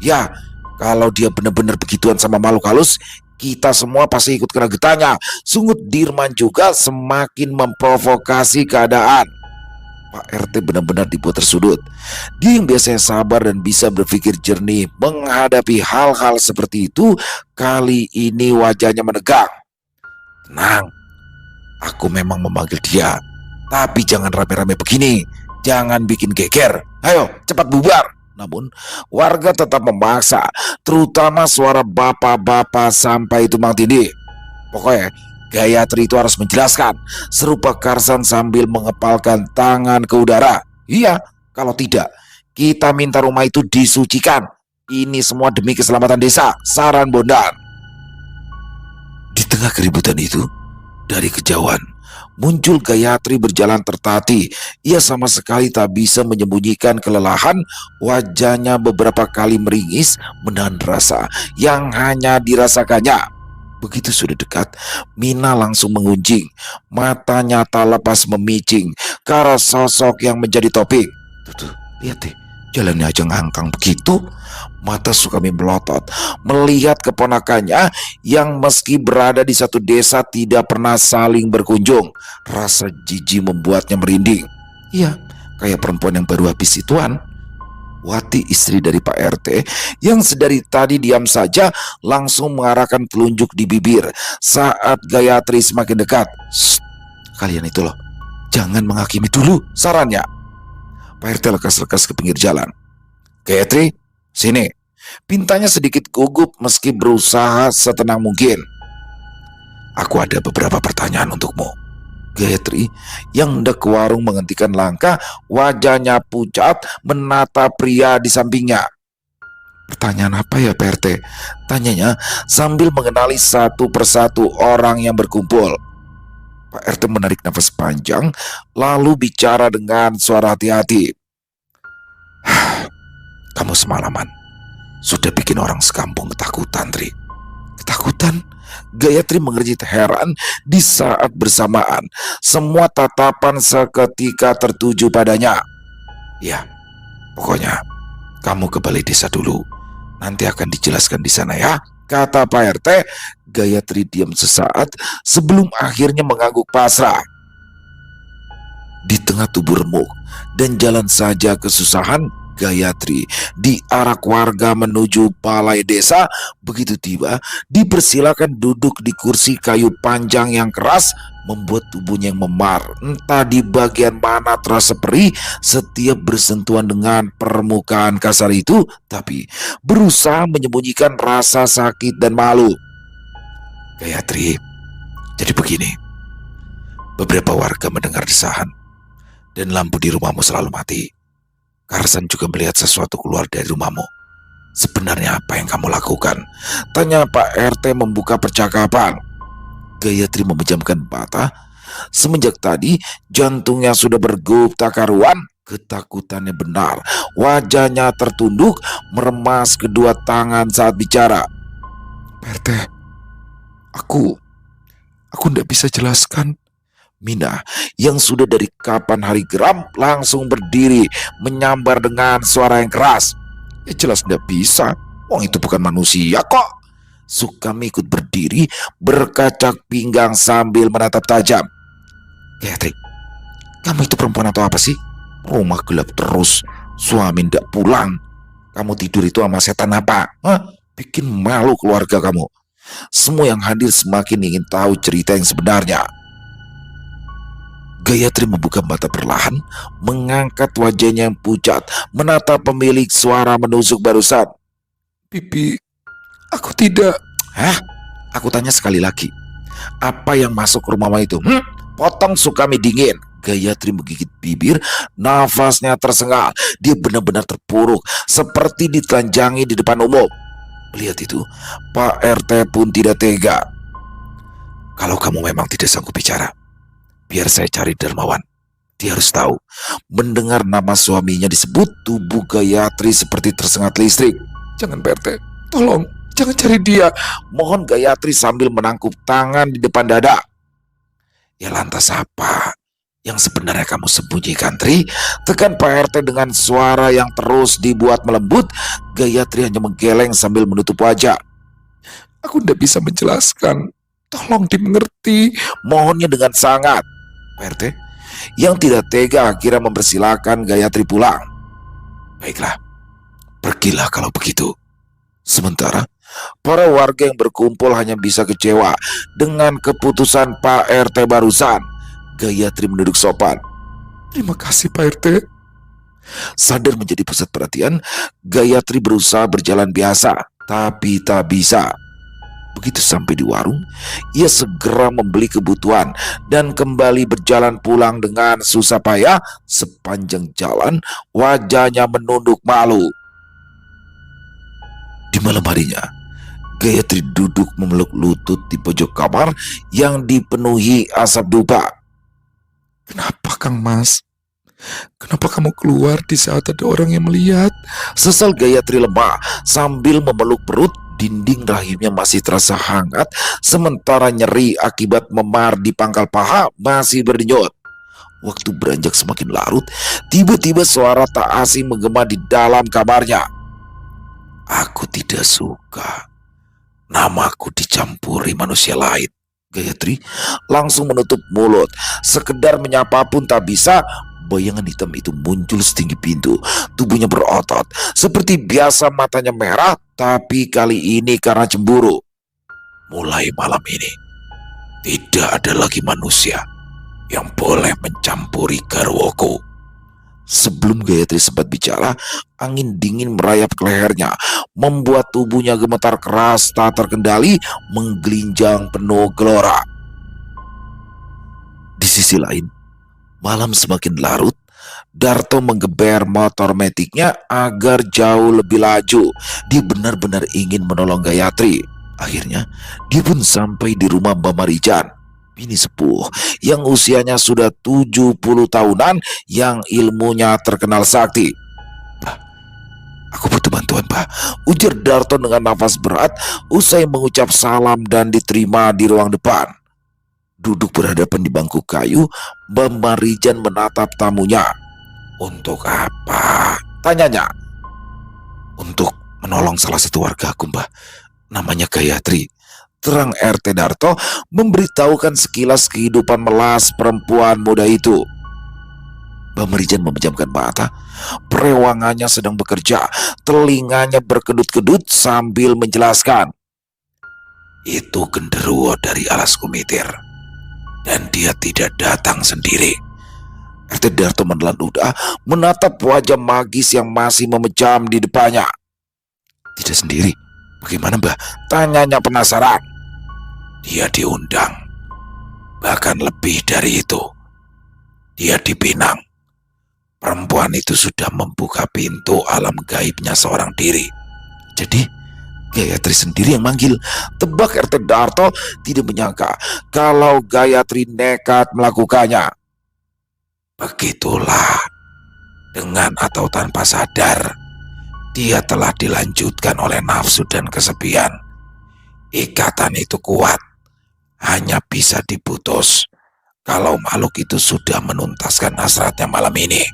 Ya, kalau dia benar-benar begituan sama makhluk halus, kita semua pasti ikut kena getahnya. Sungut Dirman juga semakin memprovokasi keadaan. Pak RT benar-benar dibuat tersudut. Dia yang biasanya sabar dan bisa berpikir jernih menghadapi hal-hal seperti itu, kali ini wajahnya menegang. Tenang, aku memang memanggil dia, tapi jangan rame-rame begini. Jangan bikin geger. Ayo, cepat bubar. Namun warga tetap memaksa, terutama suara bapak-bapak sampai tumbang tindih. Pokoknya Gayatri itu harus menjelaskan, seru Pak Karsan sambil mengepalkan tangan ke udara. Iya, kalau tidak, kita minta rumah itu disucikan. Ini semua demi keselamatan desa, saran Bondan. Di tengah keributan itu, dari kejauhan muncul Gayatri berjalan tertati. Ia sama sekali tak bisa menyembunyikan kelelahan. Wajahnya beberapa kali meringis, menahan rasa yang hanya dirasakannya. Begitu sudah dekat, Mina langsung mengunjing. Matanya tak lepas memicing ke arah sosok yang menjadi topik. Tuh, lihat deh, jalannya aja ngangkang begitu. Mata Sukami melotot melihat keponakannya yang meski berada di satu desa tidak pernah saling berkunjung. Rasa jijik membuatnya merinding. Iya, kayak perempuan yang baru habis ituan. Wati, istri dari Pak RT, yang sedari tadi diam saja, langsung mengarahkan telunjuk di bibir saat Gayatri semakin dekat. Shh, kalian itu loh, jangan menghakimi dulu, sarannya. Pak RT lekas-lekas ke pinggir jalan. Gayatri, sini. Pintanya sedikit gugup meski berusaha setenang mungkin. Aku ada beberapa pertanyaan untukmu. Gayatri yang hendak ke warung menghentikan langkah, wajahnya pucat menata pria di sampingnya. Pertanyaan apa ya Pak RT? Tanyanya sambil mengenali satu persatu orang yang berkumpul. Pak RT menarik nafas panjang lalu bicara dengan suara hati-hati. Kamu semalaman sudah bikin orang sekampung ketakutan, Tri. Ketakutan? Gayatri mengerjit heran. Di saat bersamaan semua tatapan seketika tertuju padanya. Ya, pokoknya Kamu ke balai desa dulu. Nanti akan dijelaskan di sana ya, kata Pak RT. Gayatri diam sesaat sebelum akhirnya mengangguk pasrah. Di tengah tubuh remuk dan jalan saja kesusahan, Gayatri diarak warga menuju balai desa. Begitu tiba, dipersilakan duduk di kursi kayu panjang yang keras, membuat tubuhnya yang memar. Entah di bagian mana terasa perih setiap bersentuhan dengan permukaan kasar itu, tapi berusaha menyembunyikan rasa sakit dan malu. Gayatri, jadi begini. Beberapa warga mendengar desahan dan lampu di rumahmu selalu mati. Karsan juga melihat sesuatu keluar dari rumahmu. Sebenarnya apa yang kamu lakukan? Tanya Pak RT membuka percakapan. Gayatri memejamkan mata. Semenjak tadi jantungnya sudah berdegup tak karuan. Ketakutannya benar. Wajahnya tertunduk, meremas kedua tangan saat bicara. Pak RT, aku tidak bisa jelaskan. Mina yang sudah dari kapan hari geram langsung berdiri menyambar dengan suara yang keras. Ya jelas tidak bisa, wong itu bukan manusia kok. Sukami ikut berdiri berkacak pinggang sambil menatap tajam. Gayatri, kamu itu perempuan atau apa sih? Rumah gelap terus, suami tidak pulang. Kamu tidur itu sama setan apa? Hah? Bikin malu keluarga kamu. Semua yang hadir semakin ingin tahu cerita yang sebenarnya. Gayatri membuka mata perlahan, mengangkat wajahnya yang pucat, menatap pemilik suara menusuk barusan. Bibi, aku tidak. Hah? Aku tanya sekali lagi. Apa yang masuk ke rumah itu? Potong Sukami dingin. Gayatri menggigit bibir, nafasnya tersengal. Dia benar-benar terpuruk, seperti ditelanjangi di depan umum. Melihat itu, Pak RT pun tidak tega. Kalau kamu memang tidak sanggup bicara, biar saya cari dermawan. Dia harus tahu. Mendengar nama suaminya disebut, tubuh Gayatri seperti tersengat listrik. Jangan Pak RT, tolong, jangan cari dia. Mohon Gayatri sambil menangkup tangan di depan dada. Ya lantas apa yang sebenarnya kamu sembunyikan, Tri? Tekan Pak RT dengan suara yang terus dibuat melembut. Gayatri hanya menggeleng sambil menutup wajah. Aku tidak bisa menjelaskan. Tolong dimengerti. Mohonnya dengan sangat. Pak RT yang tidak tega akhirnya mempersilahkan Gayatri pulang. Baiklah, pergilah kalau begitu. Sementara para warga yang berkumpul hanya bisa kecewa dengan keputusan Pak RT barusan. Gayatri menunduk sopan. Terima kasih Pak RT. Sadar menjadi pusat perhatian, Gayatri berusaha berjalan biasa, tapi tak bisa. Begitu sampai di warung, ia segera membeli kebutuhan dan kembali berjalan pulang dengan susah payah. Sepanjang jalan, wajahnya menunduk malu. Di malam harinya, Gayatri duduk memeluk lutut di pojok kamar yang dipenuhi asap dupa. Kenapa Kang Mas? Kenapa kamu keluar di saat ada orang yang melihat? Sesal Gayatri lemah sambil memeluk perut. Dinding rahimnya masih terasa hangat, sementara nyeri akibat memar di pangkal paha masih berdenyut. Waktu beranjak semakin larut, tiba-tiba suara tak asing menggema di dalam kamarnya. Aku tidak suka namaku dicampuri manusia lain. Gayatri langsung menutup mulut, sekedar menyapa pun tak bisa. Bayangan hitam itu muncul setinggi pintu. Tubuhnya berotot. Seperti biasa matanya merah, tapi kali ini karena cemburu. Mulai malam ini, tidak ada lagi manusia yang boleh mencampuri garwoku. Sebelum Gayatri sempat bicara, angin dingin merayap ke lehernya, membuat tubuhnya gemetar keras tak terkendali, menggelinjang penuh gelora. Di sisi lain, malam semakin larut. Darto menggeber motor metiknya agar jauh lebih laju. Dia benar-benar ingin menolong Gayatri. Akhirnya, dia pun sampai di rumah Mbak Marijan, bini sepuh yang usianya sudah 70 tahunan, yang ilmunya terkenal sakti. Pak, aku butuh bantuan Pak, ujar Darto dengan nafas berat usai mengucap salam dan diterima di ruang depan. Duduk berhadapan di bangku kayu, Mbak Marijan menatap tamunya. Untuk apa? Tanyanya. untuk menolong salah satu warga aku, Mbah. Namanya Gayatri. Terang RT Darto memberitahukan sekilas kehidupan melas perempuan muda itu. Mbah Marijan memejamkan mata. Perewangannya sedang bekerja. Telinganya berkedut-kedut sambil menjelaskan. Itu genderuwo dari alas kumitir. Dan dia tidak datang sendiri. RT Darto menelan ludah, menatap wajah magis yang masih memejam di depannya. Tidak sendiri? Bagaimana, Mbah? Tanyanya penasaran. Dia diundang. Bahkan lebih dari itu. Dia dipinang. Perempuan itu sudah membuka pintu alam gaibnya seorang diri. Jadi, Gayatri sendiri yang manggil. Tebak RT Darto tidak menyangka kalau Gayatri nekat melakukannya. Begitulah, dengan atau tanpa sadar, dia telah dilanjutkan oleh nafsu dan kesepian. Ikatan itu kuat, hanya bisa diputus kalau makhluk itu sudah menuntaskan hasratnya malam ini.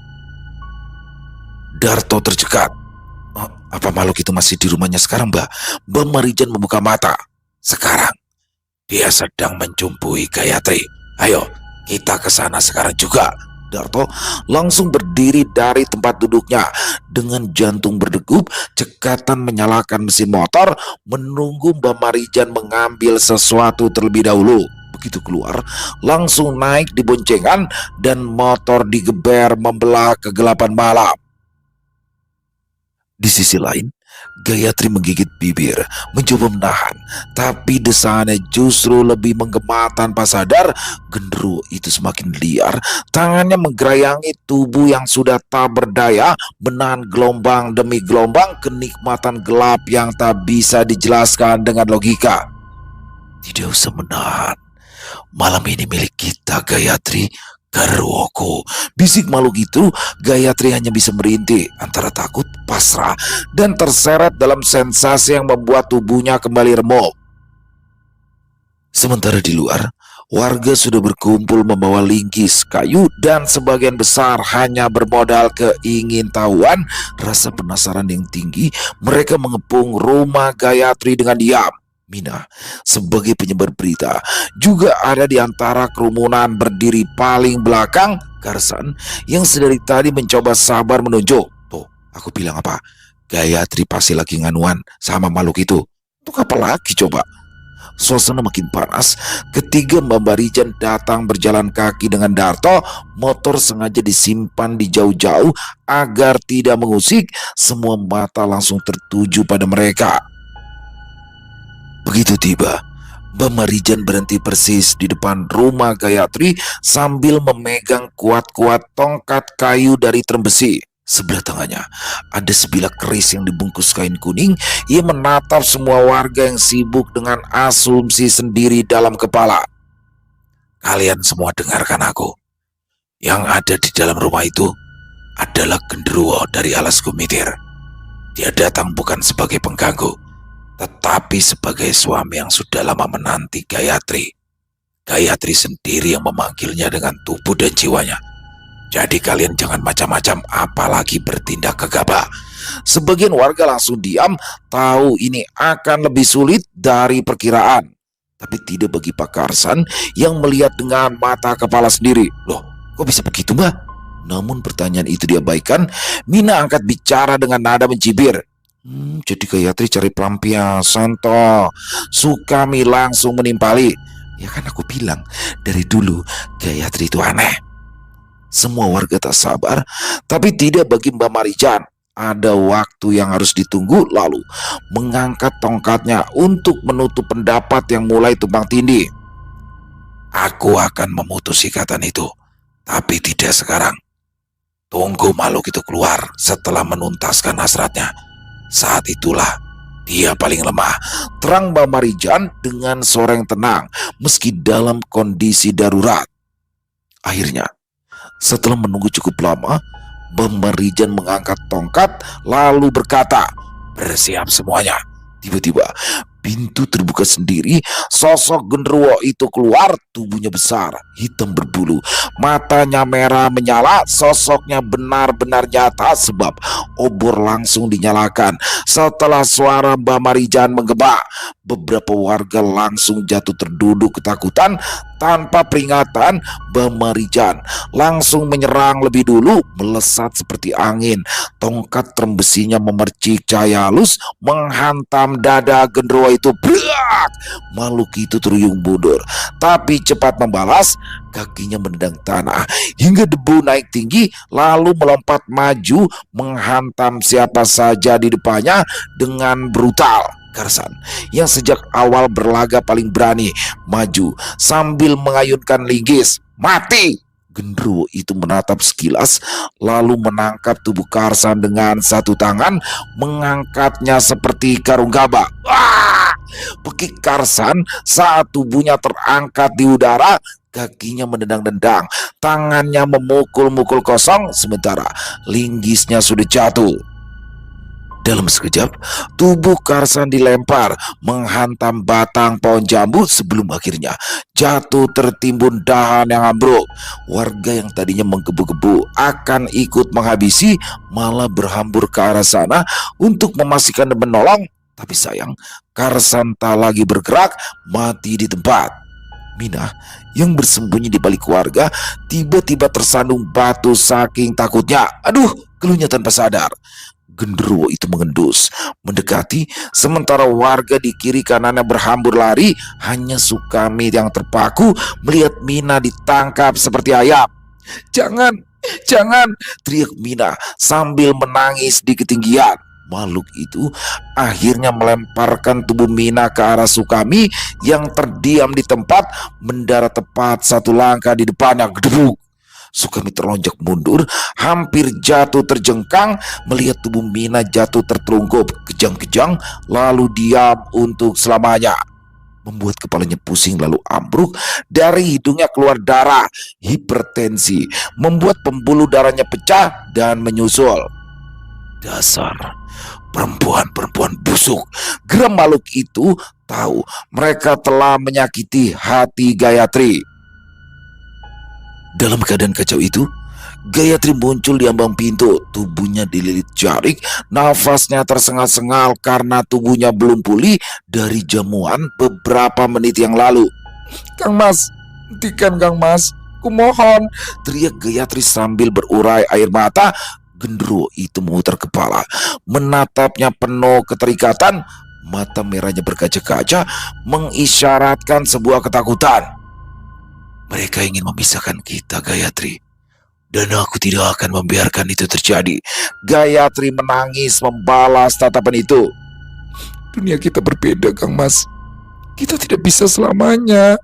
Darto tercekat. Oh, apa makhluk itu masih di rumahnya sekarang, Mbak? Mbak Marijan membuka mata. Sekarang, dia sedang mencumbui Gayatri. Ayo, kita ke sana sekarang juga. Darto langsung berdiri dari tempat duduknya. Dengan jantung berdegup, cekatan menyalakan mesin motor, menunggu Mbak Marijan mengambil sesuatu terlebih dahulu. Begitu keluar, langsung naik di boncengan dan motor digeber membelah kegelapan malam. Di sisi lain, Gayatri menggigit bibir, mencoba menahan, tapi desahannya justru lebih menggema. Tanpa sadar, genderuwo itu semakin liar, tangannya menggerayangi tubuh yang sudah tak berdaya, menahan gelombang demi gelombang kenikmatan gelap yang tak bisa dijelaskan dengan logika. Tidak usah menahan, malam ini milik kita, Gayatri. Garwoku, bisik makhluk itu. Gayatri hanya bisa merintih antara takut, pasrah, dan terseret dalam sensasi yang membuat tubuhnya kembali remuk. Sementara di luar, warga sudah berkumpul membawa linggis, kayu, dan sebagian besar hanya bermodal keingintahuan, rasa penasaran yang tinggi. Mereka mengepung rumah Gayatri dengan diam. Mina, sebagai penyebar berita, juga ada di antara kerumunan berdiri paling belakang. Karsan, yang sedari tadi mencoba sabar menunjuk. Tuh, aku bilang apa? Gayatri pasti lagi nganuan sama makhluk itu. Untuk apa lagi coba? Suasana makin panas ketika Mbak Marijan datang berjalan kaki dengan Darto. Motor sengaja disimpan di jauh-jauh agar tidak mengusik. Semua mata langsung tertuju pada mereka. Begitu tiba, Mbak Marijan berhenti persis di depan rumah Gayatri sambil memegang kuat-kuat tongkat kayu dari terembesi. Sebelah tangannya ada sebilah keris yang dibungkus kain kuning. Ia menatap semua warga yang sibuk dengan asumsi sendiri dalam kepala. Kalian semua dengarkan aku. Yang ada di dalam rumah itu adalah genderuwo dari alas kumitir. Dia datang bukan sebagai pengganggu, tetapi sebagai suami yang sudah lama menanti Gayatri. Gayatri sendiri yang memanggilnya dengan tubuh dan jiwanya. Jadi kalian jangan macam-macam, apalagi bertindak gegabah. Sebagian warga langsung diam, tahu ini akan lebih sulit dari perkiraan. Tapi tidak bagi Pak Karsan yang melihat dengan mata kepala sendiri. Loh, kok bisa begitu, Mbak? Namun pertanyaan itu diabaikan. Mina angkat bicara dengan nada mencibir. Jadi Gayatri cari pelampiasan toh. Sukami langsung menimpali. Ya kan aku bilang dari dulu Gayatri itu aneh. Semua warga tak sabar, tapi tidak bagi Mbak Marijan. Ada waktu yang harus ditunggu, lalu mengangkat tongkatnya untuk menutup pendapat yang mulai tumpang tindih. Aku akan memutus ikatan itu, tapi tidak sekarang. Tunggu makhluk itu keluar setelah menuntaskan hasratnya. Saat itulah dia paling lemah. Terang Mbak Marijan dengan suara yang tenang meski dalam kondisi darurat. Akhirnya, setelah menunggu cukup lama, Mbak Marijan mengangkat tongkat lalu berkata, "Bersiap semuanya." Tiba-tiba Pintu terbuka sendiri, sosok genderuwo itu keluar, tubuhnya besar, hitam berbulu, matanya merah menyala, sosoknya benar-benar nyata sebab obor langsung dinyalakan. Setelah suara Mbak Marijan menggema, beberapa warga langsung jatuh terduduk ketakutan. Tanpa peringatan, Mbak Marijan langsung menyerang lebih dulu, melesat seperti angin. Tongkat trembesinya memercik cahaya halus, menghantam dada genderuwo itu. Brak! Makhluk itu terhuyung mundur, tapi cepat membalas. Kakinya menendang tanah hingga debu naik tinggi, lalu melompat maju menghantam siapa saja di depannya dengan brutal. Karsan yang sejak awal berlaga paling berani maju sambil mengayunkan linggis. Mati! Genderuwo itu menatap sekilas, lalu menangkap tubuh Karsan dengan satu tangan, mengangkatnya seperti karung gabah. Wah! Pekik Karsan saat tubuhnya terangkat di udara, kakinya menendang-dendang, tangannya memukul-mukul kosong, sementara linggisnya sudah jatuh. Dalam sekejap, tubuh Karsan dilempar menghantam batang pohon jambu sebelum akhirnya jatuh tertimbun dahan yang ambruk. Warga yang tadinya menggebu-gebu akan ikut menghabisi malah berhambur ke arah sana untuk memastikan dan menolong. Tapi sayang, Karsan tak lagi bergerak, mati di tempat. Mina yang bersembunyi di balik warga tiba-tiba tersandung batu saking takutnya. Aduh, keluhnya tanpa sadar. Genderuwo itu mengendus, mendekati, sementara warga di kiri kanannya berhambur lari. Hanya Sukami yang terpaku melihat Mina ditangkap seperti ayam. Jangan, jangan, teriak Mina sambil menangis di ketinggian. Makhluk itu akhirnya melemparkan tubuh Mina ke arah Sukami yang terdiam di tempat, mendarat tepat satu langkah di depannya. Gedebuk! Sukami terlonjak mundur, hampir jatuh terjengkang melihat tubuh Mina jatuh tertelungkup, kejang-kejang, lalu diam untuk selamanya. Membuat kepalanya pusing lalu ambruk, dari hidungnya keluar darah. Hipertensi membuat pembuluh darahnya pecah dan menyusul. Dasar perempuan-perempuan busuk, geram makhluk itu. Tahu mereka telah menyakiti hati Gayatri. Dalam keadaan kacau itu, Gayatri muncul di ambang pintu. Tubuhnya dililit jarik, nafasnya tersengal-sengal karena tubuhnya belum pulih dari jamuan beberapa menit yang lalu. Kang Mas, hentikan Kang Mas, kumohon, teriak Gayatri sambil berurai air mata. Genderuwo itu memutar kepala, menatapnya penuh keterikatan. Mata merahnya berkaca-kaca, mengisyaratkan sebuah ketakutan. Mereka ingin memisahkan kita, Gayatri, dan aku tidak akan membiarkan itu terjadi. Gayatri menangis membalas tatapan itu. Dunia kita berbeda, Kang Mas. Kita tidak bisa selamanya.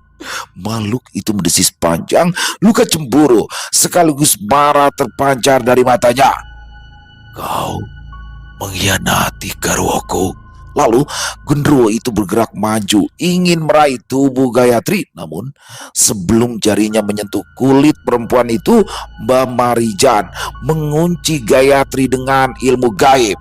Makhluk itu mendesis panjang, luka cemburu sekaligus marah terpancar dari matanya. Kau mengkhianati garwaku. Lalu genderuwo itu bergerak maju, ingin meraih tubuh Gayatri. Namun sebelum jarinya menyentuh kulit perempuan itu, Mbak Marijan mengunci Gayatri dengan ilmu gaib.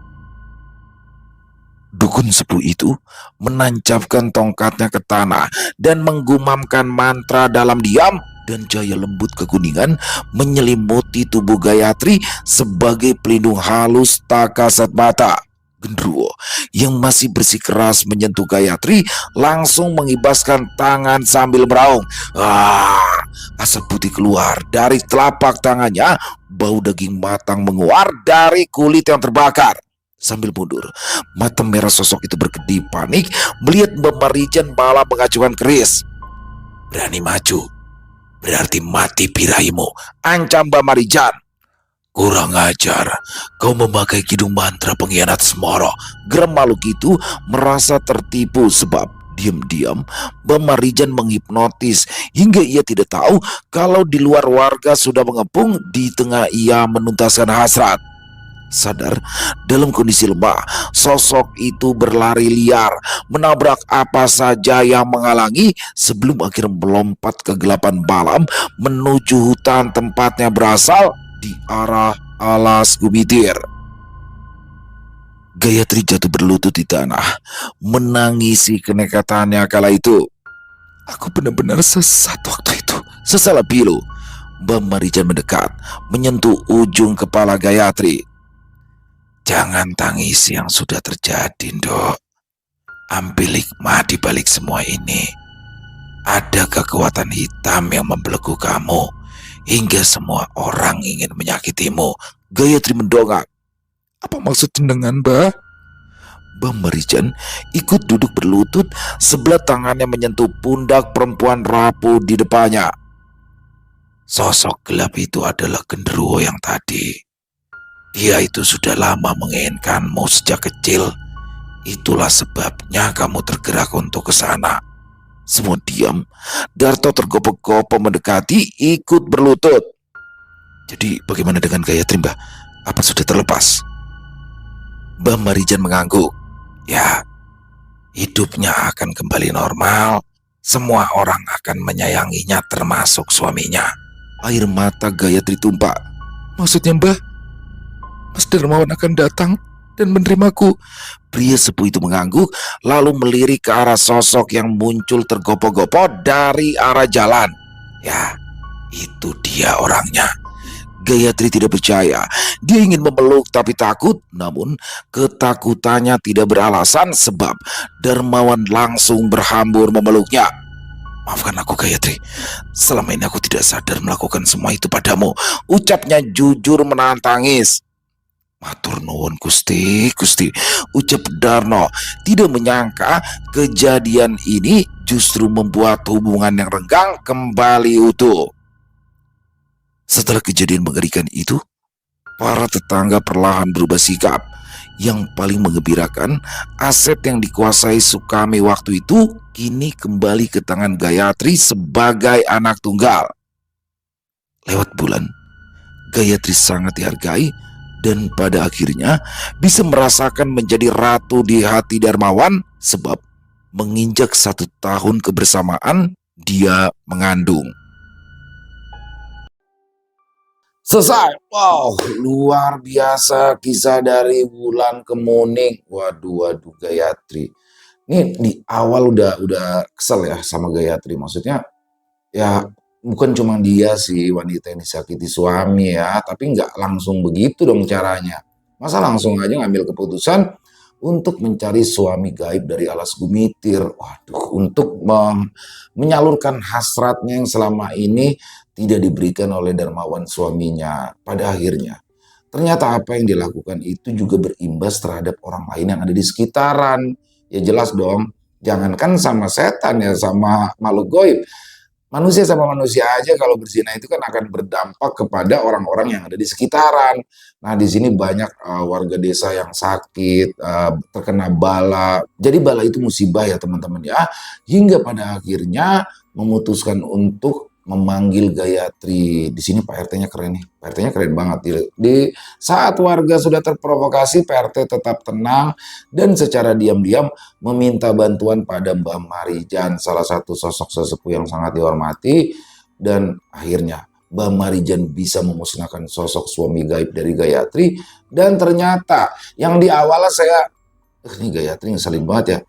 Dukun sepuh itu menancapkan tongkatnya ke tanah dan menggumamkan mantra dalam diam, dan cahaya lembut kekuningan menyelimuti tubuh Gayatri sebagai pelindung halus tak kasat mata. Genderuwo yang masih bersikeras menyentuh Gayatri langsung mengibaskan tangan sambil meraung. Asap putih keluar dari telapak tangannya, bau daging matang menguar dari kulit yang terbakar. Sambil mundur, mata merah sosok itu berkedip panik melihat Mbak Marijan malah mengacukan keris. Berani maju, berarti mati pirahimu, ancam Mbak Marijan. Kurang ajar, kau memakai kidung mantra pengkhianat Semoro. Geram makhluk itu merasa tertipu sebab diam-diam Mbak Marijan menghipnotis hingga ia tidak tahu kalau di luar warga sudah mengepung, di tengah ia menuntaskan hasrat. Sadar dalam kondisi lemah, sosok itu berlari liar, menabrak apa saja yang menghalangi sebelum akhirnya melompat ke kegelapan malam menuju hutan tempatnya berasal di arah alas Gumitir. Gayatri jatuh berlutut di tanah, menangisi kenekatannya kala itu. Aku benar-benar sesat waktu itu. Sesalah pilu. Mbak Marijan mendekat, menyentuh ujung kepala Gayatri. Jangan tangis yang sudah terjadi, Dok. Ambil hikmah di balik semua ini. Ada kekuatan hitam yang membelenggu kamu, hingga semua orang ingin menyakitimu. Gayatri mendongak. Apa maksud dengan Mbak? Mbak Marijan ikut duduk berlutut, sebelah tangannya menyentuh pundak perempuan rapuh di depannya. Sosok gelap itu adalah genderuwo yang tadi. Dia itu sudah lama menginginkanmu sejak kecil. Itulah sebabnya kamu tergerak untuk ke sana. Semua diam. Darto tergopoh-gopoh mendekati, ikut berlutut. Jadi bagaimana dengan Gayatri, Mbah? Apa sudah terlepas? Mbah Marijan mengangguk. Ya, hidupnya akan kembali normal. Semua orang akan menyayanginya termasuk suaminya. Air mata Gayatri tumpah. Maksudnya, Mbah, Mas Darmawan akan datang dan menerimaku. Pria sepuh itu mengangguk, lalu melirik ke arah sosok yang muncul tergopoh-gopoh dari arah jalan. Ya, itu dia orangnya. Gayatri tidak percaya. Dia ingin memeluk tapi takut, namun ketakutannya tidak beralasan sebab Darmawan langsung berhambur memeluknya. Maafkan aku, Gayatri. Selama ini aku tidak sadar melakukan semua itu padamu. Ucapnya jujur menahan tangis. Matur nuwun Gusti, Gusti, ucap Darno, tidak menyangka kejadian ini justru membuat hubungan yang renggang kembali utuh. Setelah kejadian mengerikan itu, para tetangga perlahan berubah sikap. Yang paling menggembirakan, aset yang dikuasai Sukami waktu itu kini kembali ke tangan Gayatri sebagai anak tunggal. Lewat bulan, Gayatri sangat dihargai dan pada akhirnya bisa merasakan menjadi ratu di hati Darmawan sebab menginjak 1 tahun kebersamaan dia mengandung. Selesai. Wow, luar biasa kisah dari Wulan Kemuning. Waduh, Gayatri. Ini di awal udah kesel ya sama Gayatri. Maksudnya ya bukan cuma dia sih wanita yang disakiti suami ya, tapi nggak langsung begitu dong caranya. Masa langsung aja ngambil keputusan untuk mencari suami gaib dari alas Gumitir. Waduh, untuk menyalurkan hasratnya yang selama ini tidak diberikan oleh Darmawan suaminya. Pada akhirnya, ternyata apa yang dilakukan itu juga berimbas terhadap orang lain yang ada di sekitaran. Ya jelas dong, jangankan sama setan ya, sama makhluk gaib. Manusia sama manusia aja kalau berzina itu kan akan berdampak kepada orang-orang yang ada di sekitaran. Nah, di sini banyak warga desa yang sakit, terkena bala. Jadi bala itu musibah ya teman-teman ya. Hingga pada akhirnya memutuskan untuk memanggil Gayatri. Di sini Pak RT-nya keren nih. Pak RT-nya keren banget. Di saat warga sudah terprovokasi, Pak RT tetap tenang dan secara diam-diam meminta bantuan pada Mbah Marijan, salah satu sosok sesepuh yang sangat dihormati, dan akhirnya Mbah Marijan bisa memusnahkan sosok suami gaib dari Gayatri. Dan ternyata yang di awal saya, ini Gayatri ngeselin banget ya.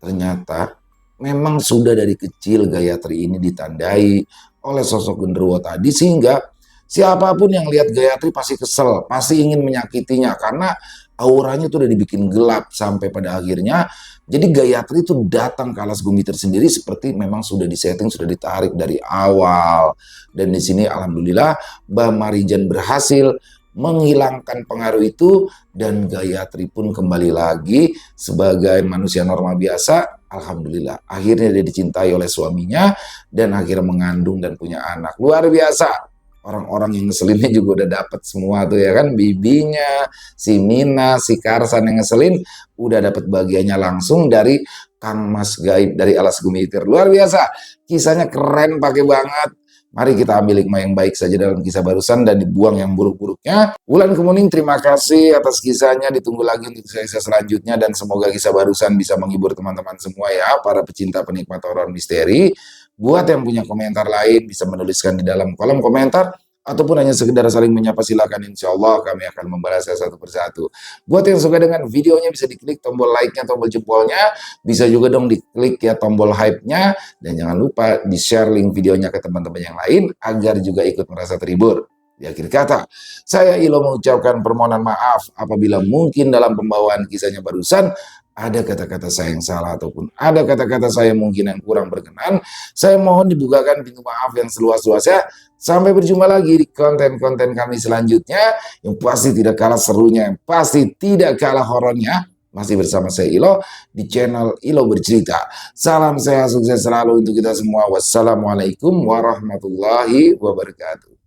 Ternyata memang sudah dari kecil Gayatri ini ditandai oleh sosok genderuwo tadi, sehingga siapapun yang lihat Gayatri pasti kesel, pasti ingin menyakitinya karena auranya tuh udah dibikin gelap sampai pada akhirnya. Jadi Gayatri itu datang ke alas Gumitir sendiri seperti memang sudah disetting, sudah ditarik dari awal. Dan di sini alhamdulillah Mbah Marijan berhasil menghilangkan pengaruh itu dan Gayatri pun kembali lagi sebagai manusia normal biasa. Alhamdulillah akhirnya dia dicintai oleh suaminya dan akhirnya mengandung dan punya anak. Luar biasa. Orang-orang yang ngeselinnya juga udah dapat semua tuh ya kan, bibinya, si Mina, si Karsan yang ngeselin udah dapat bagiannya langsung dari Kang Mas Gaib dari alas Gumitir. Luar biasa, kisahnya keren pakai banget. Mari kita ambil hikmah yang baik saja dalam kisah barusan dan dibuang yang buruk-buruknya. Wulan Kemuning, terima kasih atas kisahnya. Ditunggu lagi untuk kisah selanjutnya dan semoga kisah barusan bisa menghibur teman-teman semua ya, para pecinta penikmat horor misteri. Buat yang punya komentar lain bisa menuliskan di dalam kolom komentar ataupun hanya sekedar saling menyapa, silakan, insya Allah kami akan membalasnya satu persatu. Buat yang suka dengan videonya bisa diklik tombol like-nya, tombol jempolnya, bisa juga dong diklik ya tombol hype-nya, dan jangan lupa di-share link videonya ke teman-teman yang lain agar juga ikut merasa terhibur. Di akhir kata, saya Ilo mengucapkan permohonan maaf apabila mungkin dalam pembawaan kisahnya barusan ada kata-kata saya yang salah ataupun ada kata-kata saya mungkin yang kurang berkenan. Saya mohon dibukakan pintu maaf yang seluas-luasnya. Sampai berjumpa lagi di konten-konten kami selanjutnya yang pasti tidak kalah serunya, yang pasti tidak kalah horornya. Masih bersama saya Ilo di channel Ilo Bercerita. Salam sehat, sukses selalu untuk kita semua. Wassalamualaikum warahmatullahi wabarakatuh.